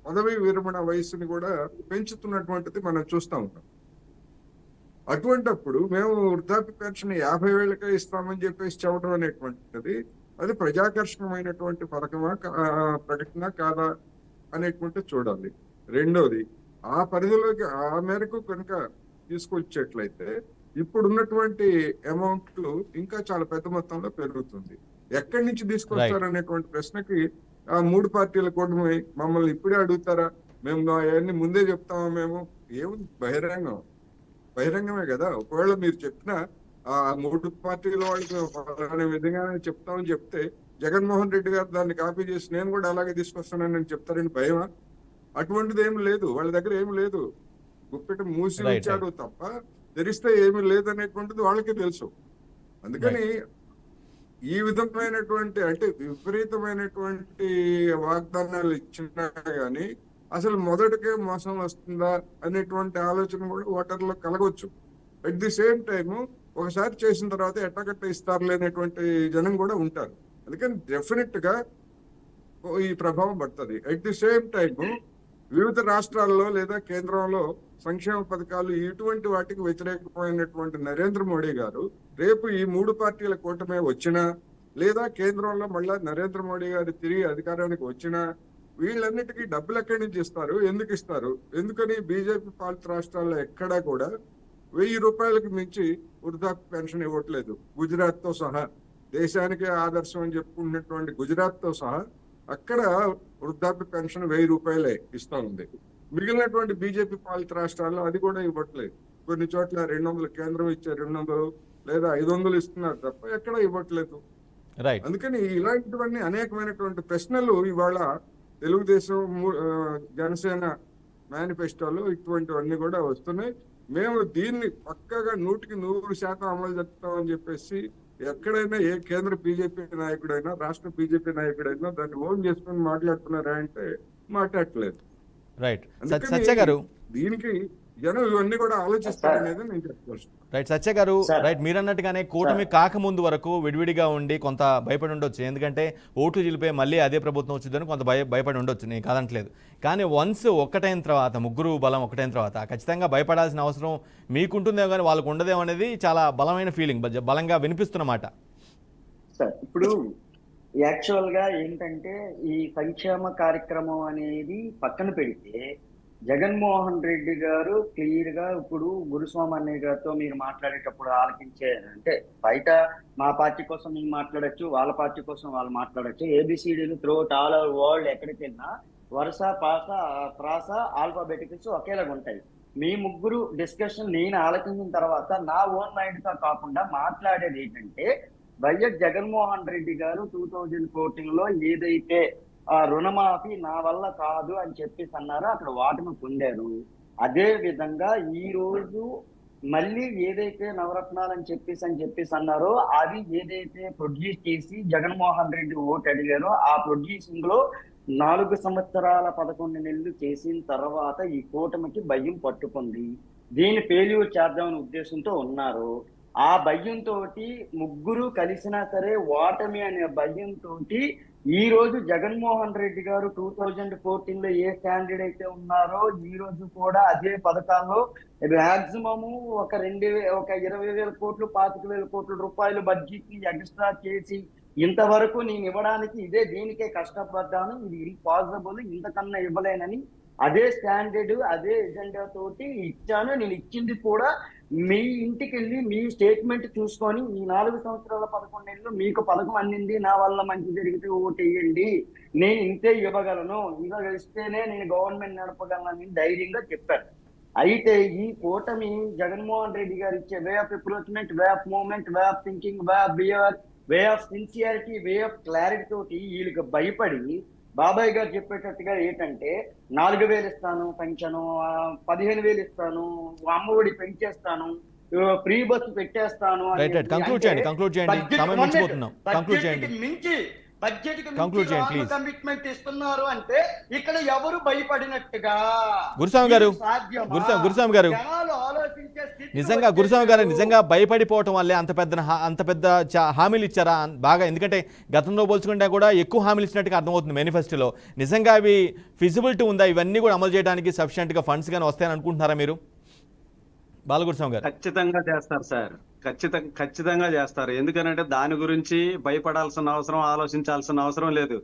పదవీ విరమణ వయసుని కూడా పెంచుతున్నటువంటిది మనం చూస్తూ ఉంటాం. అటువంటప్పుడు మేము వృద్ధాప్య పెన్షన్ 50 ఏళ్ళకే ఇస్తామని చెప్పేసి చెప్పడం అనేటువంటిది అది ప్రజాకర్షణమైనటువంటి ప్రకటన కాదా అనేటువంటి చూడాలి. రెండోది ఆ పరిధిలోకి ఆ మేరకు కనుక తీసుకొచ్చేట్లయితే ఇప్పుడున్నటువంటి అమౌంట్లు ఇంకా చాలా పెద్ద మొత్తంలో పెరుగుతుంది. ఎక్కడి నుంచి తీసుకొస్తారు అనేటువంటి ప్రశ్నకి ఆ 3 పార్టీల కూటమి మమ్మల్ని ఇప్పుడే అడుగుతారా, మేము అవన్నీ ముందే చెప్తామా? మేము ఏముంది, బహిరంగమే కదా. ఒకవేళ మీరు చెప్పిన ఆ 3 పార్టీల వాళ్ళకి అనే విధంగానే చెప్తామని చెప్తే జగన్మోహన్ రెడ్డి గారు దాన్ని కాపీ చేసి నేను కూడా అలాగే తీసుకొస్తానని చెప్తారని భయమా? అటువంటిది ఏమి లేదు, వాళ్ళ దగ్గర ఏమి లేదు. గుప్పెట మూసి ఉంచారు తప్ప తెరిస్తే ఏమి లేదనేటువంటిది వాళ్ళకి తెలుసు. అందుకని ఈ విధమైనటువంటి అంటే విపరీతమైనటువంటి వాగ్దానాలు ఇచ్చినా గానీ అసలు మొదటికే మోసం వస్తుందా అనేటువంటి ఆలోచన కూడా ఓటర్లో కలగవచ్చు. అట్ ది సేమ్ టైము ఒకసారి చేసిన తర్వాత ఎట్టగట్ట ఇస్తారులే అనేటువంటి జనం కూడా ఉంటారు. అందుకని డెఫినెట్ గా ఈ ప్రభావం పడుతుంది. అట్ ది సేమ్ టైము వివిధ రాష్ట్రాల్లో లేదా కేంద్రంలో సంక్షేమ పథకాలు ఇటువంటి వాటికి వ్యతిరేకమైనటువంటి నరేంద్ర మోడీ గారు రేపు ఈ 3 పార్టీల కూటమి వచ్చినా లేదా కేంద్రంలో మళ్ళా నరేంద్ర మోడీ గారు తిరిగి అధికారానికి వచ్చినా వీళ్ళన్నిటికీ డబ్బులు ఎక్కడి నుంచి ఇస్తారు, ఎందుకు ఇస్తారు? ఎందుకని బీజేపీ పాలిత రాష్ట్రాల్లో ఎక్కడా కూడా 1000 రూపాయలకు మించి వృద్ధాప్య పెన్షన్ ఇవ్వట్లేదు. గుజరాత్ తో సహా, దేశానికి ఆదర్శం అని చెప్పుకున్నటువంటి గుజరాత్ తో సహా అక్కడ వృద్ధాప్య పెన్షన్ 1000 రూపాయలే ఇస్తా ఉంది. మిగిలినటువంటి బీజేపీ పాలిత రాష్ట్రాల్లో అది కూడా ఇవ్వట్లేదు. కొన్ని చోట్ల 200 కేంద్రం ఇచ్చే 200 లేదా 500 ఇస్తున్నారు తప్ప ఎక్కడ ఇవ్వట్లేదు. అందుకని ఇలాంటివన్నీ అనేకమైనటువంటి ప్రశ్నలు ఇవాళ తెలుగుదేశం జనసేన మేనిఫెస్టోలు ఇటువంటివన్నీ కూడా వస్తున్నాయి. మేము దీన్ని పక్కగా 100% అమలు చేస్తామని చెప్పేసి ఎక్కడైనా ఏ కేంద్ర బీజేపీ నాయకుడైనా రాష్ట్ర బీజేపీ నాయకుడైనా దాన్ని ఓన్ చేసుకుని మాట్లాడుతున్నారా అంటే మాట్లాడట్లేదు. రైట్ అందుకని సత్య గారు, దీనికి జనం ఇవన్నీ కూడా ఆలోచిస్తారనేది నేను చెప్పాల్సింది. రైట్ సత్య గారు, సార్. రైట్ మీరు అన్నట్టుగానే కూటమి కాకముందు వరకు విడివిడిగా ఉండి కొంత భయపడి ఉండొచ్చు. ఎందుకంటే ఓట్లు చిలిపోయి మళ్ళీ అదే ప్రభుత్వం వచ్చిందని కొంత భయపడి ఉండొచ్చు, నేను కాదంటలేదు. కానీ వన్స్ ఒక్కటైన తర్వాత, ముగ్గురు బలం ఒకటైన తర్వాత ఖచ్చితంగా భయపడాల్సిన అవసరం మీకుంటుందేమో కానీ వాళ్ళకు ఉండదేమో అనేది చాలా బలమైన ఫీలింగ్, బలంగా వినిపిస్తున్నమాట. సార్ ఇప్పుడు యాక్చువల్ గా ఏంటంటే ఈ సంక్షేమ కార్యక్రమం అనేది పక్కన పెడితే జగన్మోహన్ రెడ్డి గారు క్లియర్ గా ఇప్పుడు గురుస్వామి అన్నయ్య గారితో మీరు మాట్లాడేటప్పుడు ఆలకించే, అంటే బయట మా పార్టీ కోసం మీరు మాట్లాడొచ్చు, వాళ్ళ పార్టీ కోసం వాళ్ళు మాట్లాడొచ్చు, ఏబిసిడీలు త్రూఅవుట్ ఆల్ ఓవర్ వరల్డ్ ఎక్కడికి వెళ్ళినా వరుస పాస ప్రాస ఆల్ఫాబెటికల్స్ ఒకేలాగా ఉంటాయి. మీ ముగ్గురు డిస్కషన్ నేను ఆలకించిన తర్వాత నా ఓన్ మైండ్ తో కాకుండా మాట్లాడేది ఏంటంటే, వైఎస్ జగన్మోహన్ రెడ్డి గారు 2014 లో ఏదైతే ఆ రుణమాఫీ నా వల్ల కాదు అని చెప్పేసి అన్నారో అక్కడ వాటిని పొందారు. అదే విధంగా ఈ రోజు మళ్ళీ ఏదైతే నవరత్నాలు అని చెప్పేసి అన్నారో అది ఏదైతే ప్రొడ్యూస్ చేసి జగన్మోహన్ రెడ్డి ఓటు అడిగారో ఆ ప్రొడ్యూసింగ్ లో 4 సంవత్సరాల 11 నెలలు చేసిన తర్వాత ఈ కూటమికి భయం పట్టుకుంది. దీన్ని ఫెయిల్యూర్ చేద్దామనే ఉద్దేశంతో ఉన్నారు. ఆ భయంతో ముగ్గురు కలిసినా సరే ఓటమి అనే భయంతో ఈ రోజు జగన్మోహన్ రెడ్డి గారు 2014 లో ఏ స్టాండర్డ్ అయితే ఉన్నారో ఈ రోజు కూడా అదే పథకాల్లో మాక్సిమము ఒక 20,000 కోట్లు 25,000 కోట్ల రూపాయలు బడ్జెట్ ని ఎక్స్ట్రా చేసి ఇంతవరకు నేను ఇవ్వడానికి దీనికే కష్టపడ్డాను, ఇది ఇంపాసిబుల్, ఇంతకన్నా ఇవ్వలేనని అదే స్టాండర్డ్ అదే ఎజెండా తోటి ఇచ్చాను. నేను ఇచ్చింది కూడా మీ ఇంటికి వెళ్ళి మీ స్టేట్మెంట్ చూసుకొని ఈ 4 సంవత్సరాల 11 నెలలు మీకు పథకం అందింది, నా వల్ల మంచి జరిగితే ఓటేయండి, నేను ఇంతే ఇవ్వగలను, ఇవ్వగలిస్తేనే నేను గవర్నమెంట్ నడపగలను ధైర్యంగా చెప్పారు. అయితే ఈ కూటమి జగన్మోహన్ రెడ్డి గారు ఇచ్చే way of approachment, way of movement, way of thinking, way of behaviour, way of sincerity, way of clarity తోటి వీళ్ళకి భయపడి బాబాయ్ గారు చెప్పేటట్టుగా ఏంటంటే 4,000 ఇస్తాను పెన్షన్, 15,000 ఇస్తాను, అమ్మఒడి పెంచేస్తాను, ఫ్రీ బస్సు పెట్టేస్తాను, కమిట్మెంట్ ఇస్తున్నారు. అంటే ఇక్కడ ఎవరు భయపడినట్టుగా గురుస్వామి గారు నిజంగా గురుస్వామి గారు నిజంగా భయపడిపోవటం వల్లే అంత పెద్ద హామీలు ఇచ్చారా బాగా? ఎందుకంటే గతంలో పోల్చుకుంటే కూడా ఎక్కువ హామీలు ఇచ్చినట్టుగా అర్థమవుతుంది మేనిఫెస్టోలో. నిజంగా అవి ఫిజిబిలిటీ ఉందా? ఇవన్నీ కూడా అమలు చేయడానికి సఫిషియెంట్ గా ఫండ్స్ కానీ వస్తాయని అనుకుంటున్నారా మీరు? బాలగురుస్వామి గారు ఖచ్చితంగా చేస్తారు సార్, ఖచ్చితంగా చేస్తారు. ఎందుకనంటే దాని గురించి భయపడాల్సిన అవసరం, ఆలోచించాల్సిన అవసరం లేదు.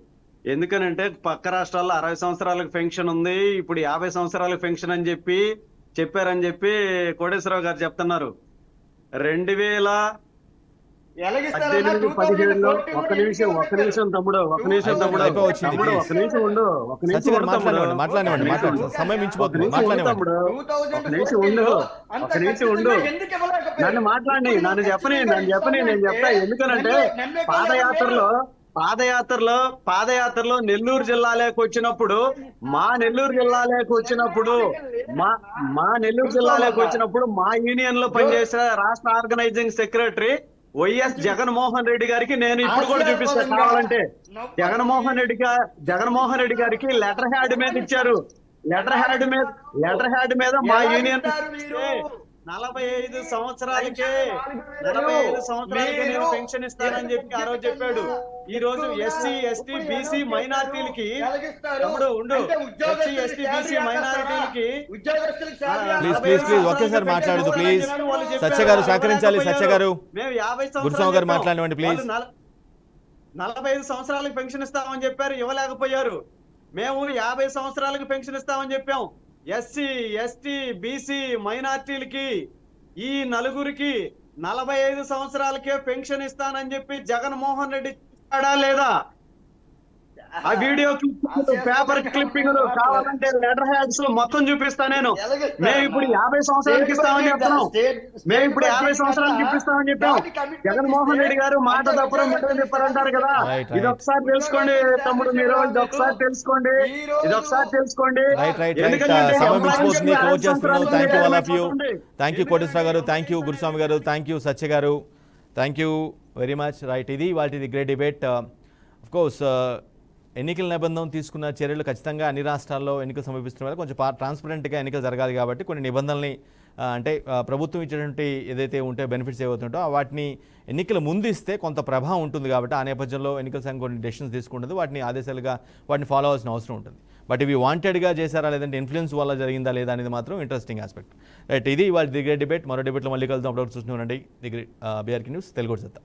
ఎందుకనంటే పక్క రాష్ట్రాల్లో 60 సంవత్సరాలకు పెన్షన్ ఉంది, ఇప్పుడు 50 సంవత్సరాలకు పెన్షన్ అని చెప్పారని చెప్పి కోటేశ్వరరావు గారు చెప్తున్నారు. 2017-17లో ఒక్క నిమిషం తమ్ముడు నన్ను మాట్లాడి నన్ను చెప్పని నేను చెప్తా. ఎందుకనంటే పాదయాత్రలో నెల్లూరు జిల్లాలోకి వచ్చినప్పుడు మా నెల్లూరు జిల్లాలోకి మా యూనియన్ లో పనిచేసే రాష్ట్ర organizing secretary YS Jaganmohan Reddy గారికి నేను ఇప్పుడు కూడా చూపిస్తాను కావాలంటే. జగన్మోహన్ రెడ్డి గారికి లెటర్ హ్యాడ్ మీద ఇచ్చారు. లెటర్ హ్యాడ్ మీద మా యూనియన్ 45 సంవత్సరాలకే నేను పెన్షన్ ఇస్తానని చెప్పి ఆ రోజు చెప్పాడు. ఈ రోజు ఎస్సీ ఎస్టీ బీసీ మైనారిటీలకి ఒకేసారి మాట్లాడదు ప్లీజ్. సత్య గారు సహకరించాలి. సత్య గారు గురుస్వామి గారు మాట్లాడండి ప్లీజ్. 45 సంవత్సరాలకు పెన్షన్ ఇస్తామని చెప్పారు, ఇవ్వలేకపోయారు. మేము 50 సంవత్సరాలకు పెన్షన్ ఇస్తామని చెప్పాం. ఎస్సీ ఎస్టీ బీసీ మైనార్టీలకి ఈ నలుగురికి 45 సంవత్సరాలకే పెన్షన్ ఇస్తానని చెప్పి జగన్మోహన్ రెడ్డి ఇచ్చాడా లేదా? ఆ వీడియో క్లిప్పింగ్, పేపర్ క్లిప్పింగ్ కావాలంటే లెటర్ హ్యాడ్స్ మొత్తం చూపిస్తా నేను. మేము ఇప్పుడు 50 సంవత్సరాలకి ఇస్తామని చెప్తున్నాం. మేము ఇప్పుడు 50 సంవత్సరాలకి ఇప్పిస్తామని చెప్పాం. జగన్మోహన్ రెడ్డి గారు మాట తప్పరు మెట్ట చెప్పారంటారు కదా. Right. ఇది ఒకసారి తెలుసుకోండి తమ్ముడు, మీరు ఇది ఒకసారి తెలుసుకోండి, ఇది ఒకసారి తెలుసుకోండి. రైట్ ఎందుకంటే సమయం మించిపోతుంది, ఎంప్లాయ్మెంట్ క్లోజ్ చేస్తున్నాం. సంవత్సరాలు thank you all of you. అయిపోతుంది. థ్యాంక్ యూ కోటేశ్వరరావు గారు, థ్యాంక్ యూ గురుస్వామి గారు, థ్యాంక్ యూ సత్య గారు, thank you very much. Right, ఇది వాటి గ్రేట్ డిబేట్. ఆఫ్ కోర్స్ ఎన్నికల నిబంధన తీసుకున్న చర్యలు ఖచ్చితంగా అన్ని రాష్ట్రాల్లో ఎన్నికలు సమీపిస్తున్న వల్ల కొంచెం ట్రాన్స్పరెంట్గా ఎన్నికలు జరగాలి కాబట్టి కొన్ని నిబంధనల్ని అంటే ప్రభుత్వం ఇచ్చేటువంటి ఏదైతే ఉంటే బెనిఫిట్స్ ఏవైతుంటో వాటిని ఎన్నికల ముందు ఇస్తే కొంత ప్రభావం ఉంటుంది కాబట్టి ఆ నేపథ్యంలో ఎన్నికల సంఘం కొన్ని డెసిషన్స్ తీసుకుంటుంది, వాటిని ఆదేశాలుగా వాటిని ఫాలో అవ్వాల్సిన అవసరం ఉంటుంది. బట్ ఇవి వాంటెడ్గా చేశారా లేదంటే ఇన్ఫ్లుయెన్స్ వల్ల జరిగిందా లేదా అనేది మాత్రం ఇంట్రెస్టింగ్ ఆస్పెక్ట్. రైట్, ఇది వాళ్ళ ది గ్రేట్ డిబేట్. మరో డిబేట్లో మళ్ళీ కలుద్దాం. అప్పుడు చూస్తూనే ఉండండి the great BRK news Telugu సత్తా.